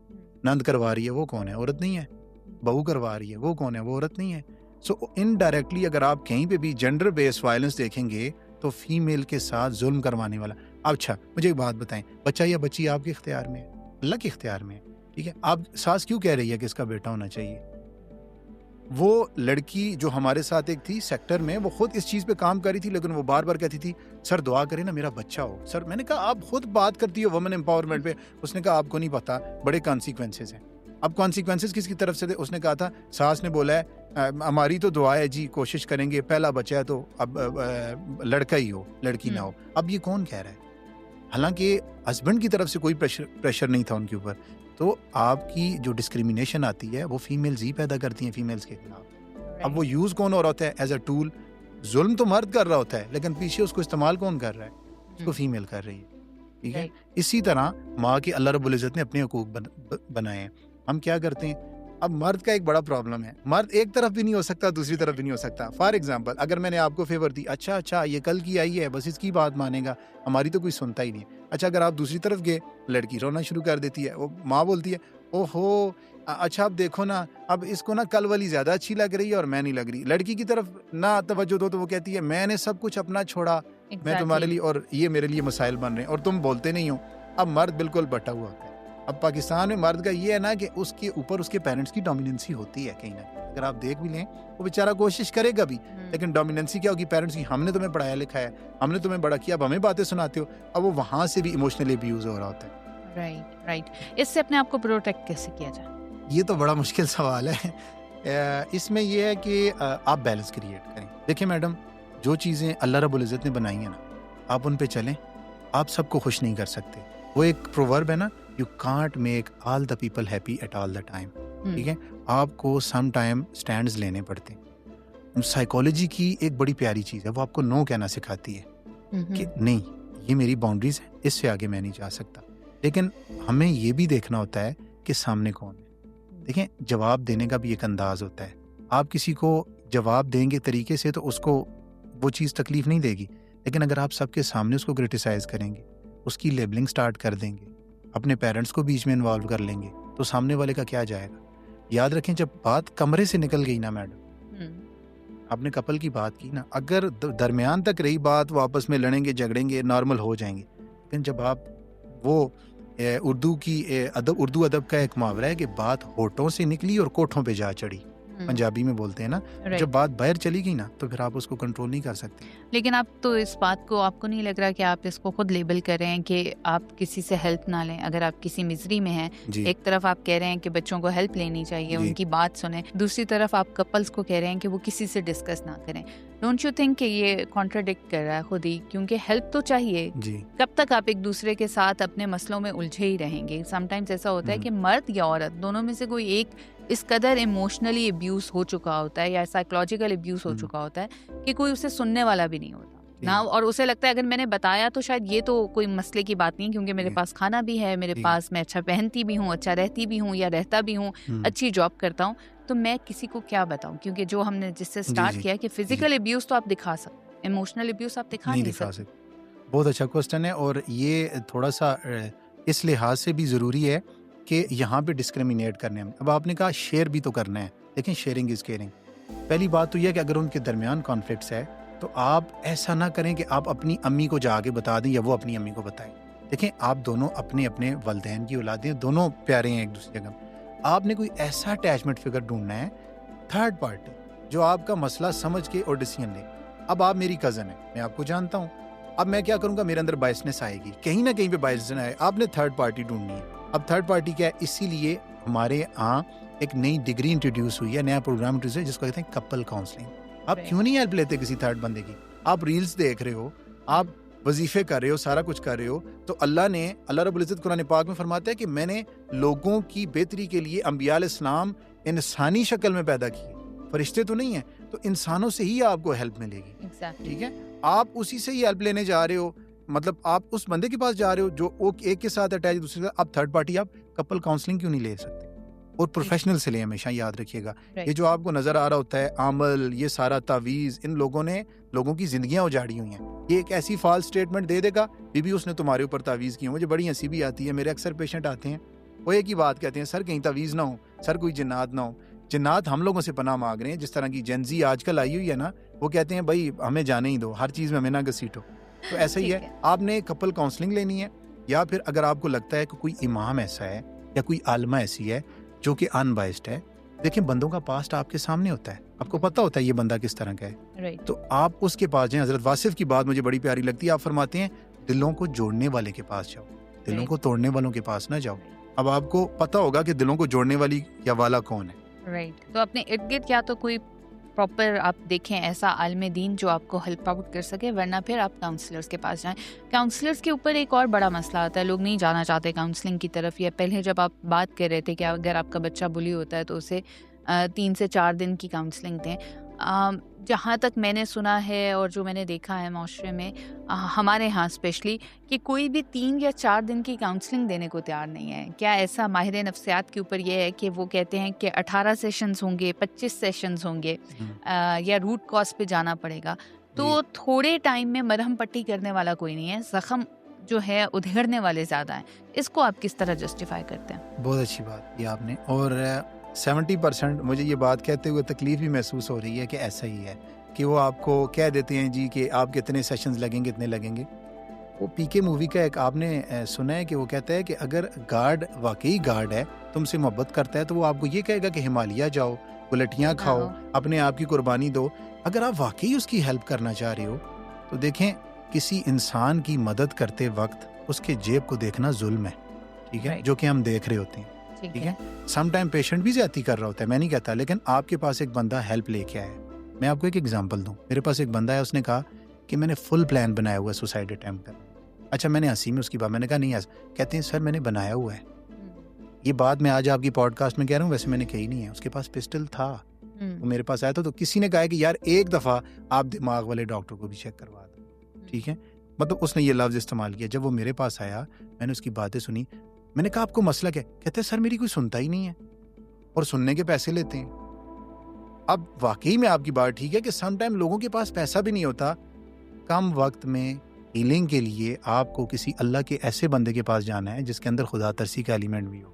نند کروا رہی ہے, وہ کون ہے؟ عورت نہیں ہے. بہو کروا رہی ہے, وہ کون ہے؟ وہ عورت نہیں ہے. سو انڈائریکٹلی اگر آپ کہیں پہ بھی جینڈر بیس وائلنس دیکھیں گے تو فیمیل کے ساتھ ظلم کروانے والا. اچھا مجھے ایک بات بتائیں, بچہ یا بچی آپ کے اختیار میں ہے, اللہ کے اختیار میں ہے. ٹھیک ہے. آپ ساس کیوں کہہ رہی ہے کہ اس کا بیٹا ہونا چاہیے؟ وہ لڑکی جو ہمارے ساتھ ایک تھی سیکٹر میں, وہ خود اس چیز پہ کام کر رہی تھی, لیکن وہ بار بار کہتی تھی سر دعا کریں نا میرا بچہ ہو. سر میں نے کہا آپ خود بات کرتی ہو وومن امپاورمنٹ پہ. اس نے کہا آپ کو نہیں پتا, بڑے کانسیکوینسز ہیں. اب کانسیکوینسز کس کی طرف سے تھے؟ اس نے کہا تھا ساس نے بولا ہے ہماری تو دعا ہے جی, کوشش کریں گے, پہلا بچہ ہے تو اب لڑکا ہی ہو, لڑکی نہ ہو. اب یہ کون کہہ رہا ہے؟ حالانکہ ہسبینڈ کی طرف سے کوئی پریشر نہیں تھا ان کے اوپر. تو آپ کی جو ڈسکریمنیشن آتی ہے وہ فیمیلز ہی پیدا کرتی ہیں فیمیلز کے خلاف. اب وہ یوز کون ہو رہا ہوتا ہے ایز اے ٹول؟ ظلم تو مرد کر رہا ہوتا ہے, لیکن پیچھے اس کو استعمال کون کر رہا ہے؟ اس کو فیمیل کر رہی ہے. ٹھیک ہے. اسی طرح ماں کے اللہ رب العزت نے اپنے حقوق بنائے ہیں. ہم کیا کرتے ہیں, اب مرد کا ایک بڑا پرابلم ہے, مرد ایک طرف بھی نہیں ہو سکتا, دوسری طرف بھی نہیں ہو سکتا. فار ایگزامپل اگر میں نے آپ کو فیور دی, اچھا یہ کل کی آئی ہے, بس اس کی بات مانے گا, ہماری تو کوئی سنتا ہی نہیں. اچھا اگر آپ دوسری طرف گئے, لڑکی رونا شروع کر دیتی ہے, وہ ماں بولتی ہے اوہو اچھا اب دیکھو نا, اب اس کو نا کل والی زیادہ اچھی لگ رہی ہے اور میں نہیں لگ رہی. لڑکی کی طرف نہ توجہ دو تو وہ کہتی ہے میں نے سب کچھ اپنا چھوڑا, میں تمہارے لیے, اور یہ میرے لیے مسائل بن رہے ہیں اور تم بولتے نہیں ہو. اب مرد بالکل بٹا ہوا ہوتا ہے. اب پاکستان میں مرد کا یہ ہے نا کہ اس کے اوپر اس کے پیرنٹس کی ڈومیننسی ہوتی ہے کہیں نہ کہیں. اگر آپ دیکھ بھی لیں وہ بیچارہ کوشش کرے گا بھی, لیکن ڈومیننسی کیا ہوگی پیرنٹس کی, ہم نے تمہیں پڑھایا لکھا ہے, ہم نے تمہیں بڑا کیا, اب ہمیں باتیں سناتے ہو. اب وہ وہاں سے بھی ایموشنلی ابیوز ہو رہا ہوتا ہے. رائٹ. اس سے اپنے آپ کو پروٹیکٹ کیسے کیا جائے؟ یہ تو بڑا مشکل سوال ہے. اس میں یہ ہے کہ آپ بیلنس کریٹ کریں. دیکھیں میڈم, جو چیزیں اللہ رب العزت نے بنائی ہیں نا, آپ ان پہ چلیں. آپ سب کو خوش نہیں کر سکتے. وہ ایک پروورب ہے نا, you can't make all the people happy at all the time. ٹھیک ہے. آپ کو سم ٹائم سٹینڈز لینے پڑتے ہیں. سائیکالوجی کی ایک بڑی پیاری چیز ہے, وہ آپ کو نو کہنا سکھاتی ہے کہ نہیں یہ میری باؤنڈریز ہیں, اس سے آگے میں نہیں جا سکتا. لیکن ہمیں یہ بھی دیکھنا ہوتا ہے کہ سامنے کون ہے. دیکھیں جواب دینے کا بھی ایک انداز ہوتا ہے. آپ کسی کو جواب دیں گے طریقے سے تو اس کو وہ چیز تکلیف نہیں دے گی, لیکن اگر آپ سب کے سامنے اس کو کرٹیسائز کریں گے, اس کی لیبلنگ سٹارٹ کر دیں گے, اپنے پیرنٹس کو بیچ میں انوالو کر لیں گے, تو سامنے والے کا کیا جائے گا. یاد رکھیں جب بات کمرے سے نکل گئی نا میڈم, آپ نے کپل کی بات کی نا, اگر درمیان تک رہی بات, وہ آپس میں لڑیں گے جھگڑیں گے نارمل ہو جائیں گے. لیکن جب آپ وہ اردو ادب کا ایک محاورہ ہے کہ بات ہونٹوں سے نکلی اور کوٹھوں پہ جا چڑھی, پنجابی میں بولتے ہیں نا, جب بات باہر چلی گئی نا تو پھر آپ اس کو کنٹرول نہیں کر سکتے. لیکن آپ تو اس بات کو, آپ کو نہیں لگ رہا کہ آپ اس کو خود لیبل کر رہے ہیں کہ آپ کسی سے ہیلپ نہ لیں؟ اگر آپ کسی مزری میں ہیں, ایک طرف آپ کہہ رہے ہیں کہ بچوں کو ہیلپ لینی چاہیے, ان کی بات سنیں, دوسری طرف آپ کپلز کو کہہ رہے ہیں کہ وہ کسی سے ڈسکس نہ کریں. ڈونٹ یو تھنک کہ یہ کانٹراڈکٹ کر رہا ہے خود ہی؟ کیونکہ ہیلپ تو چاہیے. کب تک آپ ایک دوسرے کے ساتھ اپنے مسئلوں میں الجھے ہی رہیں گے؟ سم ٹائمز ایسا ہوتا ہے کہ مرد یا عورت دونوں میں سے کوئی ایک اس قدر ایموشنلی ابیوز ہو چکا ہوتا ہے یا سائیکولوجیکل ابیوز ہو چکا ہوتا ہے کہ کوئی اسے سننے والا بھی نہیں ہوتا نا, اور اسے لگتا ہے اگر میں نے بتایا تو شاید یہ تو کوئی مسئلے کی بات نہیں, کیونکہ میرے پاس کھانا بھی ہے, میرے پاس میں اچھا پہنتی بھی ہوں, اچھا رہتی بھی ہوں یا رہتا بھی ہوں, اچھی جاب کرتا ہوں, تو میں کسی کو کیا بتاؤں؟ کیونکہ جو ہم نے جس سے اسٹارٹ کیا کہ فزیکل ابیوز تو آپ دکھا سکتے, ایموشنل ابیوز آپ دکھا نہیں سکتے. بہت اچھا کوسچن ہے, اور یہ تھوڑا سا اس لحاظ سے بھی ضروری ہے کہ یہاں پہ ڈسکریمنیٹ کرنے میں. اب آپ نے کہا شیئر بھی تو کرنا ہے, لیکن شیئرنگ از کیئرنگ. پہلی بات تو یہ ہے کہ اگر ان کے درمیان کانفلکٹس ہے تو آپ ایسا نہ کریں کہ آپ اپنی امی کو جا کے بتا دیں یا وہ اپنی امی کو بتائیں. دیکھیں آپ دونوں اپنے اپنے والدین کی اولادیں, دونوں پیارے ہیں ایک دوسرے کا. آپ نے کوئی ایسا اٹیچمنٹ فگر ڈھونڈنا ہے, تھرڈ پارٹی جو آپ کا مسئلہ سمجھ کے اور ڈیسیژن لے. اب آپ میری کزن ہیں, میں آپ کو جانتا ہوں, اب میں کیا کروں گا, میرے اندر بائسنس آئے گی, کہیں نہ کہیں پہ بائسنس آئے, آپ نے تھرڈ پارٹی ڈھونڈنی ہے. اب تھرڈ پارٹی کیا ہے؟ اسی لیے ہمارے ہاں ایک نئی ڈگری انٹروڈیوس ہوئی ہے, نیا پروگرام انٹروڈیوس ہے جس کو کہتے ہیں کپل کاؤنسلنگ. آپ کیوں نہیں ہیلپ لیتے کسی تھرڈ بندے کی؟ آپ ریلز دیکھ رہے ہو, آپ وظیفے کر رہے ہو, سارا کچھ کر رہے ہو, تو اللہ رب العزت قرآن پاک میں فرماتا ہے کہ میں نے لوگوں کی بہتری کے لیے انبیاء علیہ السلام انسانی شکل میں پیدا کیے, فرشتے تو نہیں ہیں, تو انسانوں سے ہی آپ کو ہیلپ ملے گی. ٹھیک ہے, آپ اسی سے ہی ہیلپ لینے جا رہے ہو, مطلب آپ اس بندے کے پاس جا رہے ہو جو ایک کے ساتھ اٹیچ, دوسرے کے ساتھ. اب تھرڈ پارٹی آپ کپل کاؤنسلنگ کیوں نہیں لے سکتے؟ اور پروفیشنل سے لیں, ہمیشہ یاد رکھیے گا. یہ جو آپ کو نظر آ رہا ہوتا ہے عمل, یہ سارا تعویذ, ان لوگوں نے لوگوں کی زندگیاں اجاڑی ہوئی ہیں. یہ ایک ایسی فالس اسٹیٹمنٹ دے دے گا, بی اس نے تمہارے اوپر تعویذ کی. مجھے بڑی ہنسی بھی آتی ہے, میرے اکثر پیشنٹ آتے ہیں, وہ ایک ہی بات کہتے ہیں, سر کہیں تعویذ نہ ہو, سر کوئی جنات نہ ہو. جنات ہم لوگوں سے پناہ مانگ رہے ہیں, جس طرح کی جنزی آج کل آئی ہوئی ہے نا, وہ کہتے ہیں بھائی ہمیں جانے ہی دو, ہر چیز میں ہمیں نہ گھسیٹو. تو ایسا ہی ہے, آپ نے کپل کاؤنسلنگ لینی ہے, یا پھر اگر آپ کو لگتا ہے کہ کوئی امام ایسا ہے یا کوئی عالمہ ایسی ہے جو کہ ان بائسڈ ہے. دیکھیں بندوں کا پاسٹ آپ کے سامنے ہوتا ہے, آپ کو پتہ ہوتا ہے یہ بندہ کس طرح کا ہے, تو آپ اس کے پاس جائیں. حضرت واصف کی بات مجھے بڑی پیاری لگتی ہے, آپ فرماتے ہیں دلوں کو جوڑنے والے کے پاس جاؤ, دلوں کو توڑنے والوں کے پاس نہ جاؤ. اب آپ کو پتہ ہوگا کہ دلوں کو جوڑنے والی یا والا کون ہے. تو اپنے ارد گرد کیا تو کوئی پراپر آپ دیکھیں ایسا عالم دین جو آپ کو ہیلپ آؤٹ کر سکے, ورنہ پھر آپ کاؤنسلرس کے پاس جائیں. کاؤنسلرس کے اوپر ایک اور بڑا مسئلہ آتا ہے, لوگ نہیں جانا چاہتے کاؤنسلنگ کی طرف. یا پہلے جب آپ بات کر رہے تھے کہ اگر آپ کا بچہ بلی ہوتا ہے تو اسے 3 سے 4 دن کی کاؤنسلنگ دیں. جہاں تک میں نے سنا ہے اور جو میں نے دیکھا ہے معاشرے میں, ہمارے ہاں اسپیشلی, کہ کوئی بھی 3 یا 4 دن کی کاؤنسلنگ دینے کو تیار نہیں ہے. کیا ایسا ماہر نفسیات کے اوپر یہ ہے کہ وہ کہتے ہیں کہ 18 سیشنز ہوں گے, 25 سیشنز ہوں گے, یا روٹ کاز پہ جانا پڑے گا. تو تھوڑے ٹائم میں مرہم پٹی کرنے والا کوئی نہیں ہے, زخم جو ہے ادھیڑنے والے زیادہ ہیں. اس کو آپ کس طرح جسٹیفائی کرتے ہیں؟ بہت اچھی بات کی آپ نے, اور 70% مجھے یہ بات کہتے ہوئے تکلیف بھی محسوس ہو رہی ہے کہ ایسا ہی ہے کہ وہ آپ کو کہہ دیتے ہیں جی کہ آپ کتنے سیشنز لگیں گے, اتنے لگیں گے. وہ پی کے مووی کا ایک آپ نے سنا ہے کہ وہ کہتا ہے کہ اگر گارڈ واقعی گارڈ ہے, تم سے محبت کرتا ہے, تو وہ آپ کو یہ کہے گا کہ ہمالیہ جاؤ, گلٹیاں کھاؤ, اپنے آپ کی قربانی دو. اگر آپ واقعی اس کی ہیلپ کرنا چاہ رہے ہو تو دیکھیں, کسی انسان کی مدد کرتے وقت اس کے جیب کو دیکھنا ظلم ہے. ٹھیک ہے, جو کہ ہم دیکھ رہے ہوتے ہیں. ٹھیک ہے, سم ٹائم پیشنٹ بھی زیادتی کر رہا ہوتا ہے, میں نہیں کہتا, لیکن آپ کے پاس ایک بندہ ہیلپ لے کے آیا ہے. میں آپ کو ایک ایگزامپل دوں. میرے پاس ایک بندہ ہے, اس نے کہا کہ میں نے فل پلان بنایا ہوا ہے سوسائڈ اٹیمپٹ کرنے. اچھا, میں نے ہنسی میں اس کی بات, میں نے کہا نہیں ایسا. کہتے ہیں سر میں نے بنایا ہوا ہے. یہ بات میں آج آپ کی پوڈ کاسٹ میں کہہ رہا ہوں, ویسے میں نے کہی نہیں ہے. اس کے پاس پسٹل تھا, وہ میرے پاس آیا تھا, تو کسی نے کہا کہ یار ایک دفعہ آپ دماغ والے ڈاکٹر کو بھی چیک کروا دو. ٹھیک ہے, مطلب اس نے یہ لفظ استعمال کیا. جب وہ میرے پاس آیا, میں نے اس کی باتیں سنی. میں نے کہا آپ کو مسئلہ کیا؟ کہتے ہیں سر میری کوئی سنتا ہی نہیں ہے, اور سننے کے پیسے لیتے ہیں. اب واقعی میں آپ کی بات ٹھیک ہے کہ سم ٹائم لوگوں کے پاس پیسہ بھی نہیں ہوتا, کم وقت میں ہیلنگ کے لیے آپ کو کسی اللہ کے ایسے بندے کے پاس جانا ہے جس کے اندر خدا ترسی کا ایلیمنٹ بھی ہو.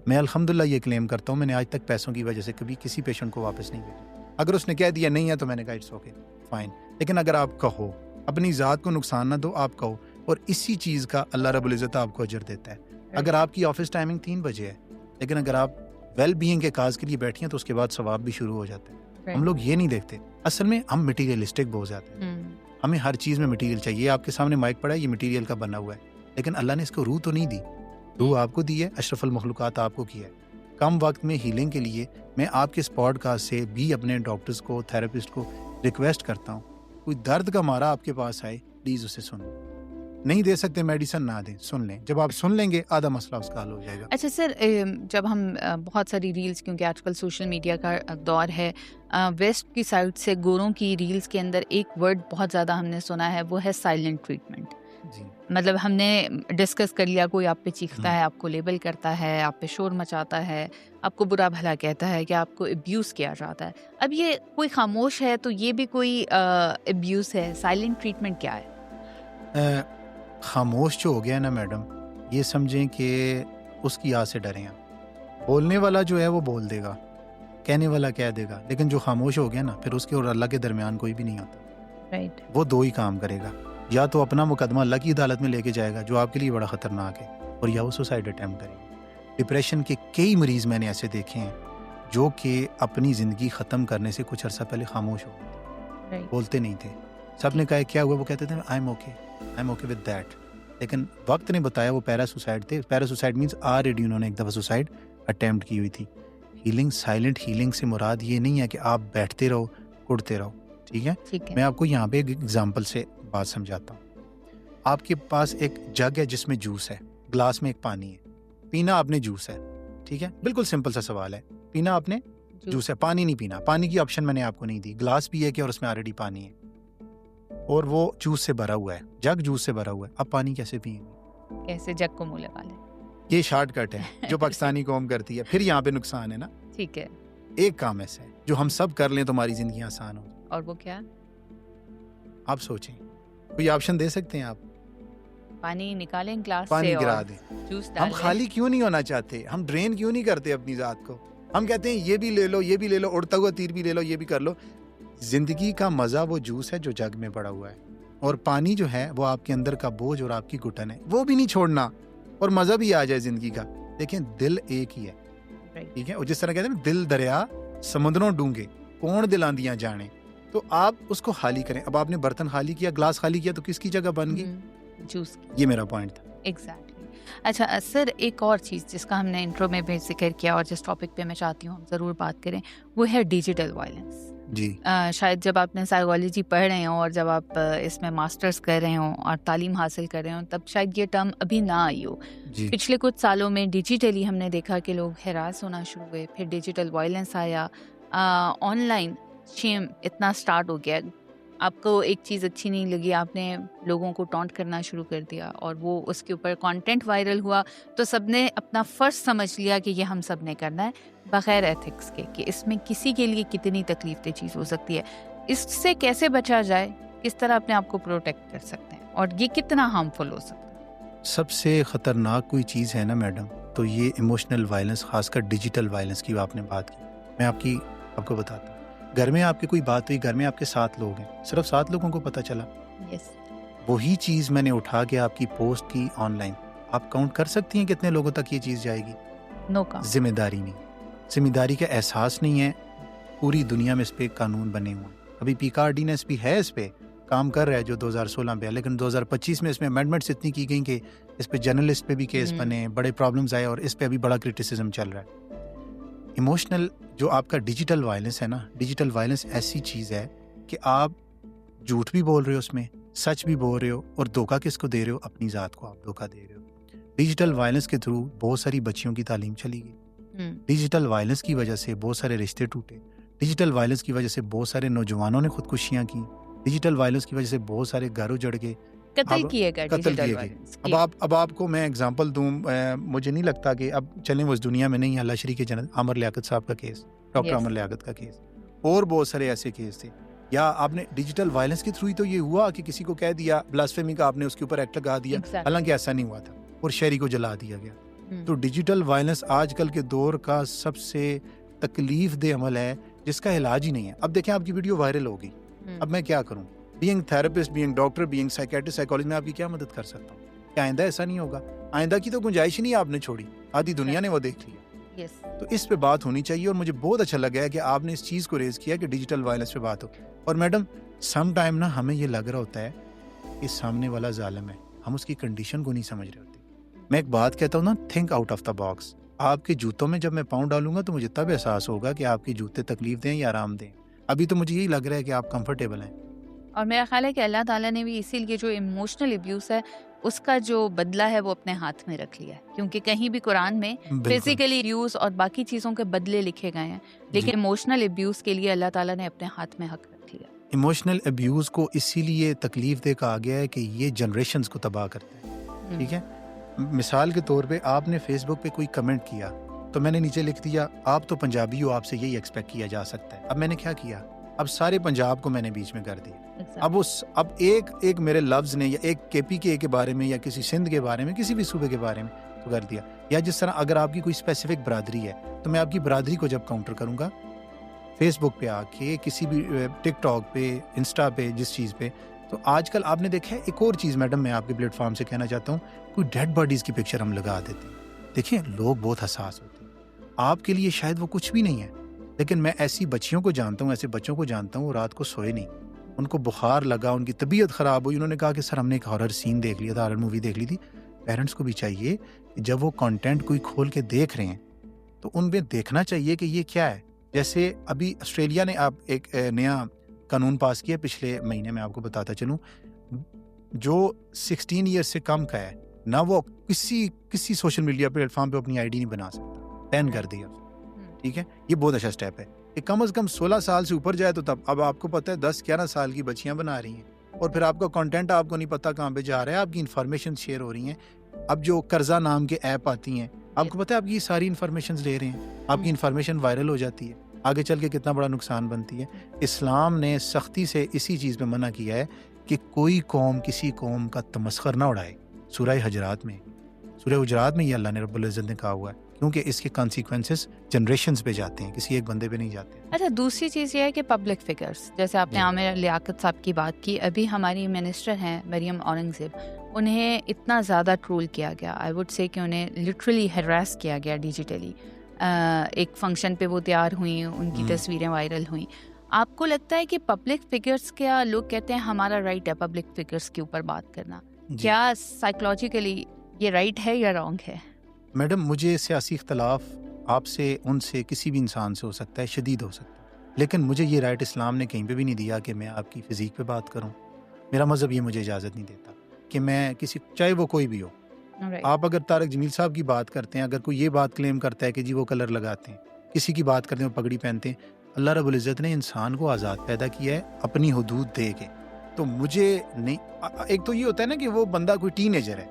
میں الحمدللہ یہ کلیم کرتا ہوں میں نے آج تک پیسوں کی وجہ سے کبھی کسی پیشنٹ کو واپس نہیں بھیجا. اگر اس نے کہہ دیا نہیں ہے تو میں نے کہا اٹس اوکے فائن, لیکن اگر آپ کہو, اپنی ذات کو نقصان نہ دو, آپ کہو, اور اسی چیز کا اللہ رب العزت آپ کو اجر دیتا ہے. اگر آپ کی آفس ٹائمنگ 3 بجے ہے لیکن اگر آپ ویل بینگ کے کاز کے لیے بیٹھی ہیں تو اس کے بعد ثواب بھی شروع ہو جاتا ہے. ہم لوگ یہ نہیں دیکھتے. اصل میں ہم مٹیریلسٹک بہت زیادہ ہیں, ہمیں ہر چیز میں مٹیریل چاہیے. آپ کے سامنے مائک پڑا ہے, یہ مٹیریل کا بنا ہوا ہے, لیکن اللہ نے اس کو روح تو نہیں دی. روح آپ کو دی ہے, اشرف المخلوقات آپ کو کیا ہے. کم وقت میں ہیلنگ کے لیے میں آپ کے اس پوڈ کاسٹ سے بھی اپنے ڈاکٹرز کو, تھراپسٹ کو ریکویسٹ کرتا ہوں, کوئی درد کا مارا آپ کے پاس آئے پلیز اسے سنو. نہیں دے سکتے میڈیسن نہ دیں, سن لیں. جب آپ سن لیں گے آدھا مسئلہ اس کا حل ہو جائے گا. اچھا سر, جب ہم بہت ساری ریلز, کیونکہ آج کل سوشل میڈیا کا دور ہے, ویسٹ کی سائڈ سے گوروں کی ریلز کے اندر ایک ورڈ بہت زیادہ ہم نے سنا ہے, وہ ہے سائلنٹ ٹریٹمنٹ. جی, مطلب ہم نے ڈسکس کر لیا, کوئی آپ پہ چیختا ہے, آپ کو لیبل کرتا ہے, آپ پہ شور مچاتا ہے, آپ کو برا بھلا کہتا ہے, کہ آپ کو ابیوز کیا جاتا ہے. اب یہ کوئی خاموش ہے تو یہ بھی کوئی ابیوز ہے. سائلنٹ ٹریٹمنٹ کیا ہے؟ خاموش جو ہو گیا نا میڈم, یہ سمجھیں کہ اس کی آس سے ڈریں آپ. بولنے والا جو ہے وہ بول دے گا, کہنے والا کہہ دے گا, لیکن جو خاموش ہو گیا نا, پھر اس کے اور اللہ کے درمیان کوئی بھی نہیں ہوتا. رائٹ. وہ 2 ہی کام کرے گا, یا تو اپنا مقدمہ اللہ کی عدالت میں لے کے جائے گا جو آپ کے لیے بڑا خطرناک ہے, اور یا وہ سوسائڈ اٹیمپٹ کرے گا. ڈپریشن کے کئی مریض میں نے ایسے دیکھے ہیں جو کہ اپنی زندگی ختم کرنے سے کچھ عرصہ پہلے خاموش ہو گئے, بولتے نہیں تھے. سب نے کہا کیا ہوا, وہ کہتے تھے I am okay with that, لیکن وقت نے بتایا وہ پیرا سوسائڈ تھے. پیرا سوسائڈ مینس آلریڈی انہوں نے ایک دفعہ سوسائڈ اٹیمپٹ کی ہوئی تھی. ہیلنگ, سائلنٹ ہیلنگ سے مراد یہ نہیں ہے کہ آپ بیٹھتے رہو, کڑتے رہو. ٹھیک ہے, میں آپ کو یہاں پہ ایک ایگزامپل سے بات سمجھاتا ہوں. آپ کے پاس ایک جگ ہے جس میں جوس ہے, گلاس میں ایک پانی ہے, پینا آپ نے جوس ہے. ٹھیک ہے, بالکل سمپل سا سوال ہے, پینا آپ نے جوس ہے, پانی نہیں پینا. پانی کی آپشن میں نے آپ کو نہیں دی. گلاس بھی ہے کہ اور اس میں آلریڈی پانی ہے, اور وہ جوس سے بھرا ہوا ہے, جگ جوس سے بھرا ہوا ہے. اب پانی کیسے پئیں گے؟ کیسے جگ کو منہ لگا لیں. یہ شارٹ کٹ ہے جو پاکستانی قوم کرتی ہے. پھر یہاں پہ نقصان ہے نا. ٹھیک ہے, ایک کام ایسا ہے جو ہم سب کر لیں تو ہماری زندگی آسان ہو. اور وہ کیا؟ آپ سوچیں, کوئی آپشن دے سکتے ہیں آپ؟ پانی نکالیں گلاس پانی سے گرا اور دیں. جوس ہم ڈالیں. خالی کیوں نہیں ہونا چاہتے؟ ہم ڈرین کیوں نہیں کرتے اپنی ذات کو؟ ہم کہتے ہیں یہ بھی لے لو, یہ بھی لے لو, اڑتا ہوا تیر بھی لے لو, یہ بھی کر لو. زندگی کا مزہ وہ جوس ہے جو جگ میں پڑا ہوا ہے, اور پانی جو ہے وہ آپ کے اندر کا بوجھ اور آپ کی گھٹن ہے, وہ بھی نہیں چھوڑنا, اور مزہ بھی آ جائے زندگی کا. دیکھیں دل ایک ہی ہے. ٹھیک ہے, اور جس طرح کہتے ہیں نا دل دریا سمندروں ڈونگے کون دل آندیاں جانے, تو آپ اس کو خالی کریں. اب آپ نے برتن خالی کیا, گلاس خالی کیا, تو کس کی جگہ بن گئی؟ جوس. یہ میرا پوائنٹ تھا. ایگزیکٹلی. اچھا سر, ایک اور چیز جس کا ہم نے انٹرو میں بھی ذکر کیا اور جس ٹاپک پہ میں چاہتی ہوں ہم ضرور بات کریں, وہ ہے ڈیجیٹل وائلنس. جی, شاید جب آپ نے سائیکالوجی پڑھ رہے ہوں اور جب آپ اس میں ماسٹرز کر رہے ہوں اور تعلیم حاصل کر رہے ہوں, تب شاید یہ ٹرم ابھی نہ آئی ہو. جی. پچھلے کچھ سالوں میں ڈیجیٹلی ہم نے دیکھا کہ لوگ ہراس ہونا شروع ہوئے, پھر ڈیجیٹل وائلنس آیا, آن لائن شیم اتنا سٹارٹ ہو گیا. آپ کو ایک چیز اچھی نہیں لگی, آپ نے لوگوں کو ٹونٹ کرنا شروع کر دیا, اور وہ اس کے اوپر کانٹینٹ وائرل ہوا, تو سب نے اپنا فرض سمجھ لیا کہ یہ ہم سب نے کرنا ہے بغیر ایتھکس کے, کہ اس میں کسی کے لیے کتنی تکلیف دہ چیز ہو سکتی ہے. اس سے کیسے بچا جائے, کس طرح اپنے آپ کو پروٹیکٹ کر سکتے ہیں, اور یہ کتنا ہارمفل ہو سکتا ہے؟ سب سے خطرناک کوئی چیز ہے نا میڈم, تو یہ ایموشنل وائلنس, خاص کر ڈیجیٹل وائلنس کی آپ نے بات کی. میں آپ کو بتاتا ہوں, گھر میں آپ کی کوئی بات ہوئی, گھر میں آپ کے 7 لوگ ہیں, صرف 7 لوگوں کو پتہ چلا. یس. وہی چیز میں نے اٹھا کے آپ کی پوسٹ کی آن لائن, آپ کاؤنٹ کر سکتی ہیں کتنے لوگوں تک یہ چیز جائے گی؟ نو کا. ذمہ داری نہیں, ذمہ داری کا احساس نہیں ہے. پوری دنیا میں اس پہ قانون بنے ہوئے ہیں. ابھی پیکا آرڈیننس بھی ہے, اس پہ کام کر رہا ہے جو 2016 پہ ہے, لیکن 2025 میں اس میں امینڈمنٹس اتنی کی گئیں کہ اس پہ جرنلسٹ پہ بھی کیس بنے, بڑے پرابلمز آئے, اور اس پہ ابھی بڑا کرٹیسزم چل رہا ہے. ایموشنل جو آپ کا ڈیجیٹل وائلنس ہے نا, ڈیجیٹل وائلنس ایسی چیز ہے کہ آپ جھوٹ بھی بول رہے ہو, اس میں سچ بھی بول رہے ہو, اور دھوکہ کس کو دے رہے ہو؟ اپنی ذات کو آپ دھوکہ دے رہے ہو. ڈیجیٹل وائلنس کے تھرو بہت ساری بچیوں کی تعلیم چلی گئی. ڈیجیٹل وائلنس کی وجہ سے بہت سارے رشتے ٹوٹے. ڈیجیٹل وائلنس کی وجہ سے بہت سارے نوجوانوں نے خودکشیاں کی. ڈیجیٹل وائلنس کی وجہ سے بہت سارے گھر اجڑ گئے, قتل کیے گئے. اب آپ کو میں اگزامپل دوں, مجھے نہیں لگتا کہ اب چلیں وہ اس دنیا میں نہیں. اللہ شریک جنت, عامر لیاقت صاحب کا کیس, ڈاکٹر عامر لیاقت کا کیس, اور بہت سارے ایسے کیس تھے. یا آپ نے ڈیجیٹل وائلنس کے تھرو ہی تو یہ ہوا کہ کسی کو کہہ دیا بلاسفیمی کا، آپ نے اس کے اوپر ایکٹ لگا دیا، حالانکہ ایسا نہیں ہوا تھا، اور شہری کو جلا دیا گیا. تو ڈیجیٹل وائلنس آج کل کے دور کا سب سے تکلیف دہ عمل ہے جس کا علاج ہی نہیں ہے. اب دیکھیں آپ کی ویڈیو وائرل ہو گئی، اب میں کیا کروں؟ Being therapist, being doctor, being psychiatrist, psychologist, میں آپ کی کیا مدد کر سکتا ہوں؟ کیا آئندہ ایسا نہیں ہوگا؟ آئندہ کی تو گنجائش ہی نہیں آپ نے چھوڑی، آدھی دنیا نے وہ دیکھ لیا. تو اس پہ بات ہونی چاہیے، اور مجھے بہت اچھا لگا ہے کہ آپ نے اس چیز کو ریز کیا کہ ڈیجیٹل وائلنس پہ بات ہو. اور میڈم سم ٹائم نا ہمیں یہ لگ رہا ہوتا ہے کہ سامنے والا ظالم ہے، ہم اس کی کنڈیشن کو نہیں سمجھ رہے ہوتے. میں ایک بات کہتا ہوں نا، think out of the box. آپ کے جوتوں میں جب میں پاؤں ڈالوں گا تو مجھے تب احساس ہوگا کہ آپ کے جوتے تکلیف دیں یا آرام دیں. ابھی تو مجھے یہی لگ رہا ہے کہ آپ کمفرٹیبل ہیں. اور میرا خیال ہے کہ اللہ تعالیٰ نے بھی اسی لیے جو ایموشنل ابیوز ہے اس کا جو بدلہ ہے وہ اپنے ہاتھ میں رکھ لیا ہے، کیونکہ کہیں بھی قرآن میں فزیکلی ابیوز اور باقی چیزوں کے بدلے لکھے گئے ہیں، لیکن ایموشنل ابیوز کے لیے اللہ تعالیٰ نے اپنے ہاتھ میں حق رکھ لیا. ایموشنل ابیوز کو اسی لیے تکلیف دہ کہا گیا ہے کہ یہ جنریشنز کو تباہ کرتے ہیں. ٹھیک ہے، مثال کے طور پہ آپ نے فیس بک پہ کوئی کمنٹ کیا تو میں نے نیچے لکھ دیا آپ تو پنجابی ہو، آپ سے یہی ایکسپیکٹ کیا جا سکتا ہے. اب میں نے کیا کیا؟ اب سارے پنجاب کو میں نے بیچ میں کر دیا. اب ایک میرے لفظ نے یا ایک کے پی کے بارے میں یا کسی سندھ کے بارے میں کسی بھی صوبے کے بارے میں تو کر دیا. یا جس طرح اگر آپ کی کوئی اسپیسیفک برادری ہے تو میں آپ کی برادری کو جب کاؤنٹر کروں گا فیس بک پہ آ کے، کسی بھی ٹک ٹاک پہ، انسٹا پہ، جس چیز پہ. تو آج کل آپ نے دیکھا ہے ایک اور چیز میڈم میں آپ کے پلیٹ فارم سے کہنا چاہتا ہوں، کوئی ڈیڈ باڈیز کی پکچر ہم لگا دیتے ہیں. دیکھیں لوگ بہت حساس ہوتے ہیں، آپ کے لیے شاید وہ کچھ بھی نہیں ہے، لیکن میں ایسی بچیوں کو جانتا ہوں، ایسے بچوں کو جانتا ہوں وہ رات کو سوئے نہیں، ان کو بخار لگا، ان کی طبیعت خراب ہوئی، انہوں نے کہا کہ سر ہم نے ایک ہارر سین دیکھ لیا تھا، ہارر مووی دیکھ لی تھی. پیرنٹس کو بھی چاہیے کہ جب وہ کانٹینٹ کوئی کھول کے دیکھ رہے ہیں تو ان میں دیکھنا چاہیے کہ یہ کیا ہے. جیسے ابھی آسٹریلیا نے آپ ایک نیا قانون پاس کیا پچھلے مہینے میں، آپ کو بتاتا چلوں، جو 16 ایئر سے کم کا ہے نہ وہ کسی سوشل میڈیا پلیٹ فارم پہ اپنی آئی ڈی نہیں بنا سکتا، بین کر دیا. ٹھیک ہے، یہ بہت اچھا سٹیپ ہے کہ کم از کم 16 سال سے اوپر جائے تو تب. اب آپ کو پتہ ہے 10-11 سال کی بچیاں بنا رہی ہیں، اور پھر آپ کا کنٹینٹ آپ کو نہیں پتا کہاں پہ جا رہا ہے، آپ کی انفارمیشن شیئر ہو رہی ہیں. اب جو قرضہ نام کے ایپ آتی ہیں، آپ کو پتہ ہے آپ کی ساری انفارمیشن لے رہے ہیں، آپ کی انفارمیشن وائرل ہو جاتی ہے، آگے چل کے کتنا بڑا نقصان بنتی ہے. اسلام نے سختی سے اسی چیز پہ منع کیا ہے کہ کوئی قوم کسی قوم کا تمسخر نہ اڑائے. سورہ حجرات میں یہ اللہ نے رب العزت نے کہا ہوا ہے، کیونکہ اس کے کانسیکوینسز جنریشنز پہ جاتے ہیں، کسی ایک بندے پہ نہیں جاتے. اچھا، دوسری چیز یہ ہے کہ پبلک فگرز، جیسے آپ نے عامر لیاقت صاحب کی بات کی، ابھی ہماری منسٹر ہیں مریم اورنگزیب، انہیں اتنا زیادہ ٹرول کیا گیا، آئی وڈ سے کہ انہیں لٹرلی ہیراس کیا گیا ڈیجیٹلی. ایک فنکشن پہ وہ تیار ہوئیں، ان کی تصویریں وائرل ہوئیں. آپ کو لگتا ہے کہ پبلک فگرز کیا، لوگ کہتے ہیں ہمارا رائٹ ہے پبلک فگرز کے اوپر بات کرنا، کیا سائیکولوجیکلی یہ رائٹ ہے یا رانگ ہے؟ میڈم مجھے سیاسی اختلاف آپ سے، ان سے، کسی بھی انسان سے ہو سکتا ہے، شدید ہو سکتا ہے، لیکن مجھے یہ رائٹ اسلام نے کہیں پہ بھی نہیں دیا کہ میں آپ کی فزیک پہ بات کروں. میرا مذہب یہ مجھے اجازت نہیں دیتا کہ میں کسی، چاہے وہ کوئی بھی ہو. آپ اگر طارق جمیل صاحب کی بات کرتے ہیں، اگر کوئی یہ بات کلیم کرتا ہے کہ جی وہ کلر لگاتے ہیں، کسی کی بات کرتے ہیں وہ پگڑی پہنتے ہیں، اللہ رب العزت نے انسان کو آزاد پیدا کیا ہے اپنی حدود دے کے. تو مجھے نہیں، ایک تو یہ ہوتا ہے نا کہ وہ بندہ کوئی ٹین ایجر ہے،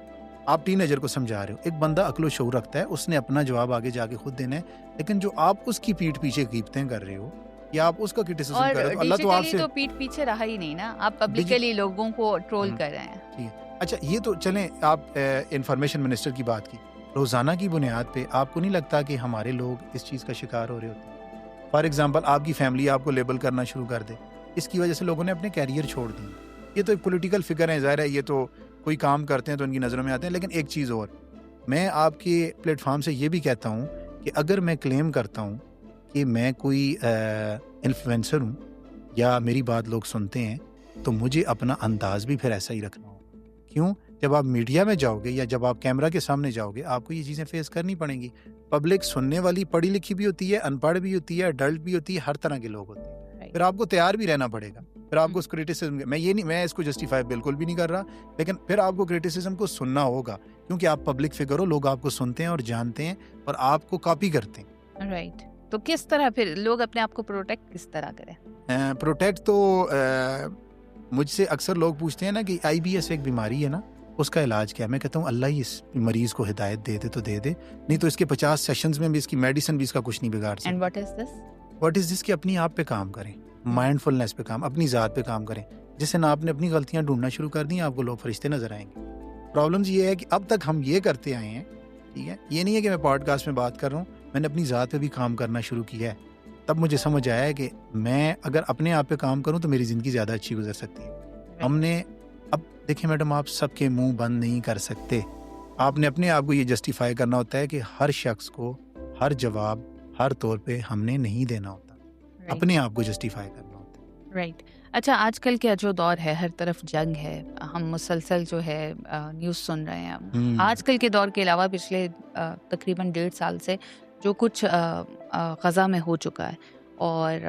آپ ٹین ایجر کو سمجھا رہے ہو، ایک بندہ عقل و شعور رکھتا ہے، اس نے اپنا جواب آگے جا کے خود دینا ہے. لیکن جو آپ اس کی پیٹھ پیچھے غیبتیں کر رہے ہو یا آپ اس کا کرٹیسزم کر رہے ہو، اللہ تو آپ سے تو پیٹھ پیچھے رہا ہی نہیں نا، آپ پبلکلی لوگوں کو ٹرول کر رہے ہیں. اچھا یہ تو چلیں، آپ انفارمیشن منسٹر کی بات کی، روزانہ کی بنیاد پہ آپ کو نہیں لگتا کہ ہمارے لوگ اس چیز کا شکار ہو رہے ہوتے ہیں؟ فار ایگزامپل آپ کی فیملی آپ کو لیبل کرنا شروع کر دے، اس کی وجہ سے لوگوں نے اپنے کیریئر چھوڑ دیے. یہ تو ایک پولیٹیکل فگر ہے، ظاہر ہے یہ تو کوئی کام کرتے ہیں تو ان کی نظروں میں آتے ہیں. لیکن ایک چیز اور، میں آپ کے پلیٹ فارم سے یہ بھی کہتا ہوں کہ اگر میں کلیم کرتا ہوں کہ میں کوئی انفلوئنسر ہوں یا میری بات لوگ سنتے ہیں، تو مجھے اپنا انداز بھی پھر ایسا ہی رکھنا ہوگا. کیوں؟ جب آپ میڈیا میں جاؤ گے یا جب آپ کیمرہ کے سامنے جاؤ گے، آپ کو یہ چیزیں فیس کرنی پڑیں گی. پبلک سننے والی پڑھی لکھی بھی ہوتی ہے، ان پڑھ بھی ہوتی ہے، اڈلٹ بھی ہوتی ہے، ہر طرح کے لوگ ہوتے ہیں. پھر آپ کو تیار بھی رہنا پڑے گا. پھر آپ کو اس کریٹیسزم، میں اس کو جسٹیفائی بالکل بھی نہیں کر رہا، لیکن پھر آپ کو کریٹیسزم کو سننا ہوگا، کیونکہ آپ پبلک فگر ہو، لوگ آپ کو سنتے ہیں اور جانتے ہیں اور آپ کو کاپی کرتے ہیں. رائٹ. تو کس طرح پھر لوگ اپنے آپ کو پروٹیکٹ کس طرح کریں؟ پروٹیکٹ تو مجھ سے اکثر لوگ پوچھتے ہیں نا کہ IBS ایک بیماری ہے نا، اس کا علاج کیا ہے؟ میں کہتا ہوں اللہ ہی اس مریض کو ہدایت دے دے تو دے دے، نہیں تو اس کے 50 سیشنز میں بھی اس کی میڈیسن بھی اس کا کچھ نہیں بگاڑ سکتی. اینڈ واٹ از دس کہ اپنی آپ پہ کام کریں. مائنڈفلنس پہ کام, اپنی ذات پہ کام کریں. جس دن آپ نے اپنی غلطیاں ڈھونڈنا شروع کر دیں آپ کو لوگ فرشتے نظر آئیں گے. پرابلمز یہ ہے کہ اب تک ہم یہ کرتے آئے ہیں, ٹھیک ہے, یہ نہیں ہے کہ میں پوڈ کاسٹ میں بات کر رہا ہوں, میں نے اپنی ذات پہ بھی کام کرنا شروع کیا ہے. تب مجھے سمجھ آیا ہے کہ میں اگر اپنے آپ پہ کام کروں تو میری زندگی زیادہ اچھی گزر سکتی ہے. ہم نے اب دیکھیں میڈم, آپ سب کے منہ بند نہیں کر سکتے. آپ نے اپنے آپ کو یہ جسٹیفائی کرنا ہوتا ہے کہ ہر شخص کو ہر جواب ہر طور پہ ہم نے نہیں دینا ہوتا, اپنے آپ کو جسٹیفائی کرنا ہوتا ہے. رائٹ. اچھا, آج کل کا جو دور ہے, ہر طرف جنگ ہے, ہم مسلسل جو ہے نیوز سن رہے ہیں. آج کل کے دور کے علاوہ پچھلے تقریباً 1.5 سال سے جو کچھ غزہ میں ہو چکا ہے, اور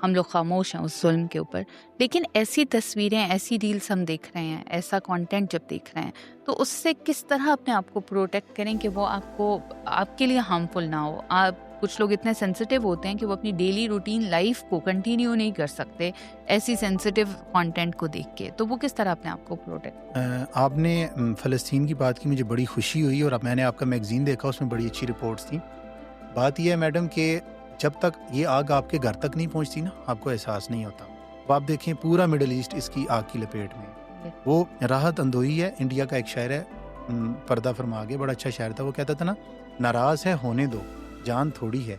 ہم لوگ خاموش ہیں اس ظلم کے اوپر. لیکن ایسی تصویریں, ایسی ریلز ہم دیکھ رہے ہیں, ایسا کانٹینٹ جب دیکھ رہے ہیں, تو اس سے کس طرح اپنے آپ کو پروٹیکٹ کریں کہ وہ آپ کے لیے ہارمفل نہ ہو. کچھ لوگ اتنے سینسیٹیو ہوتے ہیں کہ وہ اپنی ڈیلی روٹین لائف کو کنٹینیو نہیں کر سکتے ایسی سینسیٹیو کانٹینٹ کو دیکھ کے, تو وہ کس طرح اپنے آپ کو پروٹیکٹ. آپ نے فلسطین کی بات کی, مجھے بڑی خوشی ہوئی, اور اب میں نے آپ کا میگزین دیکھا, اس میں بڑی اچھی رپورٹس تھیں. بات یہ ہے میڈم کہ جب تک یہ آگ آپ کے گھر تک نہیں پہنچتی نا, آپ کو احساس نہیں ہوتا. اب آپ دیکھیں پورا مڈل ایسٹ اس کی آگ کی لپیٹ میں ہے. وہ راحت اندوئی ہے, انڈیا کا ایک شاعر ہے, پردہ فرما کے, بڑا اچھا شاعر تھا. وہ کہتا تھا نا, ناراض ہے ہونے دو جان تھوڑی ہے,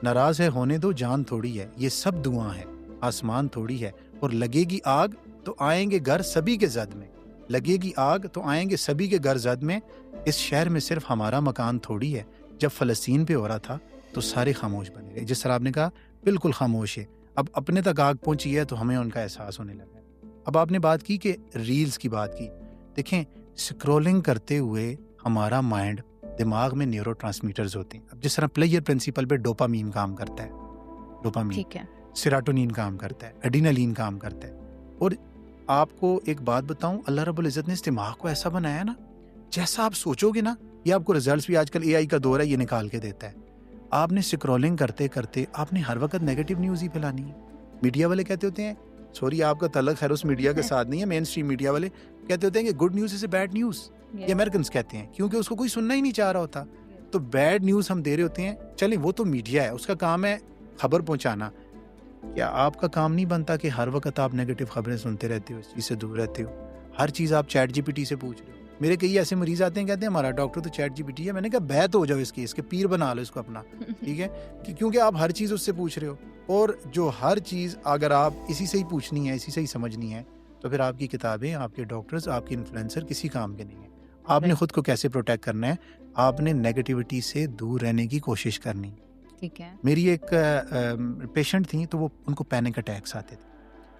ناراض ہے ہونے دو جان تھوڑی ہے, یہ سب دعا ہے آسمان تھوڑی ہے, اور لگے گی آگ تو آئیں گے گھر سبھی کے زد میں, لگے گی آگ تو آئیں گے سبھی کے گھر زد میں, اس شہر میں صرف ہمارا مکان تھوڑی ہے. جب فلسطین پہ ہو رہا تھا تو سارے خاموش بنے رہے, جس طرح آپ نے کہا بالکل خاموش ہے. اب اپنے تک آگ پہنچی ہے تو ہمیں ان کا احساس ہونے لگا ہے. اب آپ نے بات کی کہ ریلز کی بات کی, دیکھیں سکرولنگ کرتے ہوئے ہمارا مائنڈ, دماغ میں نیورو ٹرانسمیٹرز ہوتے ہیں. اب جس طرح پلیئر پرنسپل پہ ڈوپامین کام کرتا ہے, ڈوپامین, ٹھیک ہے, سیراٹونین کام کرتا ہے, ایڈینالین کام کرتا ہے. اور آپ کو ایک بات بتاؤں, اللہ رب العزت نے اس دماغ کو ایسا بنایا نا, جیسا آپ سوچو گے نا, یہ آپ کو ریزلٹس بھی آج کل اے آئی کا دور ہے, یہ نکال کے دیتا ہے. آپ نے سکرولنگ کرتے کرتے آپ نے ہر وقت نیگیٹو نیوز ہی پھیلانی ہے. میڈیا والے کہتے ہوتے ہیں, سوری آپ کا تعلق خیر اس میڈیا کے ساتھ نہیں ہے, مین اسٹریم میڈیا والے کہتے ہوتے ہیں کہ good news is a bad news. یہ امریکنز کہتے ہیں, کیونکہ اس کو کوئی سننا ہی نہیں چاہ رہا ہوتا. تو بیڈ نیوز ہم دے رہے ہوتے ہیں. چلیں وہ تو میڈیا ہے, اس کا کام ہے خبر پہنچانا. کیا آپ کا کام نہیں بنتا کہ ہر وقت آپ نیگیٹو خبریں سنتے رہتے ہو, اس چیز سے دور رہتے ہو؟ ہر چیز آپ چیٹ جی پی ٹی سے پوچھ رہے ہو. میرے کئی ایسے مریض آتے ہیں کہتے ہیں ہمارا ڈاکٹر تو چیٹ جی پی ٹی ہے. میں نے کہا بیت ہو جاؤ اس کی, اس کے پیر بنا لو اس کو اپنا, ٹھیک ہے, کیونکہ آپ ہر چیز اس سے پوچھ رہے ہو. اور جو ہر چیز اگر آپ اسی سے ہی پوچھنی ہے, اسی سے ہی سمجھنی ہے, تو پھر آپ کی کتابیں, آپ کے ڈاکٹرز, آپ کے انفلوئنسر کسی کام کے نہیں ہیں. آپ نے خود کو کیسے پروٹیکٹ کرنا ہے, آپ نے نیگیٹیوٹی سے دور رہنے کی کوشش کرنی. ٹھیک ہے. میری ایک پیشنٹ تھیں, تو وہ ان کو پینک اٹیکس آتے تھے.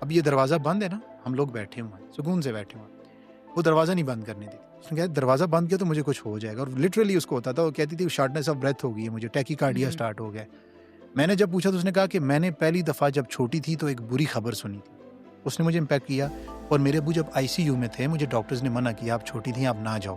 اب یہ دروازہ بند ہے نا, ہم لوگ بیٹھے ہوئے ہیں, سکون سے بیٹھے ہوئے ہیں, وہ دروازہ نہیں بند کرنے دیتی. اس نے کہا دروازہ بند کیا تو مجھے کچھ ہو جائے گا, اور لٹرلی اس کو ہوتا تھا. وہ کہتی تھی شارٹنیس آف بریتھ ہو گئی ہے مجھے, ٹیکی کارڈیا سٹارٹ ہو گیا. میں نے جب پوچھا تو اس نے کہا کہ میں نے پہلی دفعہ جب چھوٹی تھی تو ایک بری خبر سنی تھی, اس نے مجھے امپیکٹ کیا. اور میرے ابو جب آئی سی یو میں تھے, مجھے ڈاکٹرز نے منع کیا, آپ چھوٹی تھیں آپ نہ جاؤ.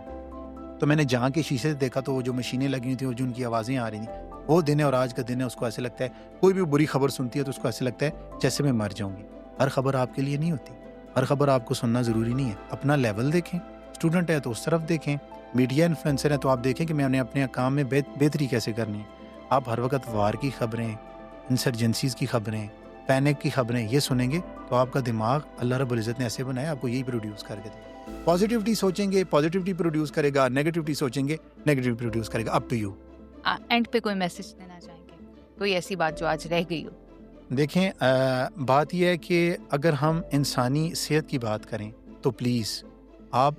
تو میں نے جہاں کے شیشے سے دیکھا تو وہ جو مشینیں لگی ہوئی تھیں, وہ جو ان کی آوازیں آ رہی تھیں, وہ دن ہے اور آج کا دن ہے. اس کو ایسے لگتا ہے, کوئی بھی بری خبر سنتی ہے تو اس کو ایسے لگتا ہے جیسے میں مر جاؤں گی. ہر خبر آپ کے لیے نہیں ہوتی, ہر خبر آپ کو سننا ضروری نہیں ہے. اپنا لیول دیکھیں, اسٹوڈنٹ ہے تو اس طرف دیکھیں, میڈیا انفلوئنسر ہے تو آپ دیکھیں کہ میں نے اپنے کام میں بہتری کیسے کرنی ہے. آپ ہر وقت وار کی خبریں, انسرجنسیز کی خبریں, پینک کی خبریں یہ سنیں گے تو آپ کا دماغ اللہ رب العزت نے ایسے بنایا, آپ کو یہی پروڈیوس کر کے دے. پازیٹیوٹی سوچیں گے پازیٹیوٹی پروڈیوس کرے گا, نیگیٹیوٹی سوچیں گے نیگیٹیوٹی پروڈیوس کرے گا. Up to you. اینڈ پہ کوئی میسج دینا چاہیں گے, کوئی ایسی بات جو آج رہ گئی ہو؟ دیکھیں بات یہ ہے کہ اگر ہم انسانی صحت کی بات کریں تو پلیز, آپ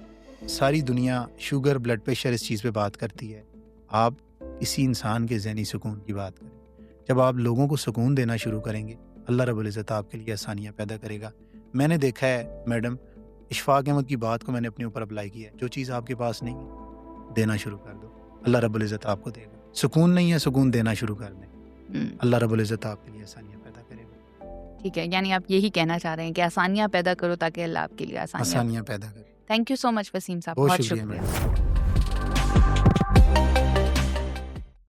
ساری دنیا شوگر بلڈ پریشر اس چیز پہ بات کرتی ہے, آپ کسی انسان کے ذہنی سکون کی بات کریں. جب آپ لوگوں کو سکون دینا شروع کریں گے, اللہ رب العزت آپ کے لیے آسانیاں پیدا کرے گا. میں نے دیکھا ہے میڈم, اشفاق احمد کی بات کو میں نے اپنے اوپر اپلائی کیا ہے. جو چیز آپ کے پاس نہیں ہے دینا شروع کر دو, اللہ رب العزت آپ کو دے گا. سکون نہیں ہے, سکون دینا شروع کر دیں, اللہ رب العزت آپ کے لیے آسانیاں پیدا کرے گا. ٹھیک ہے, یعنی آپ یہی کہنا چاہ رہے ہیں کہ آسانیاں پیدا کرو تاکہ اللہ آپ کے لیے آسانیاں پیدا کرے. تھینک یو سو مچ وسیم صاحب, بہت بہت شکریہ شکریہ. میڈم.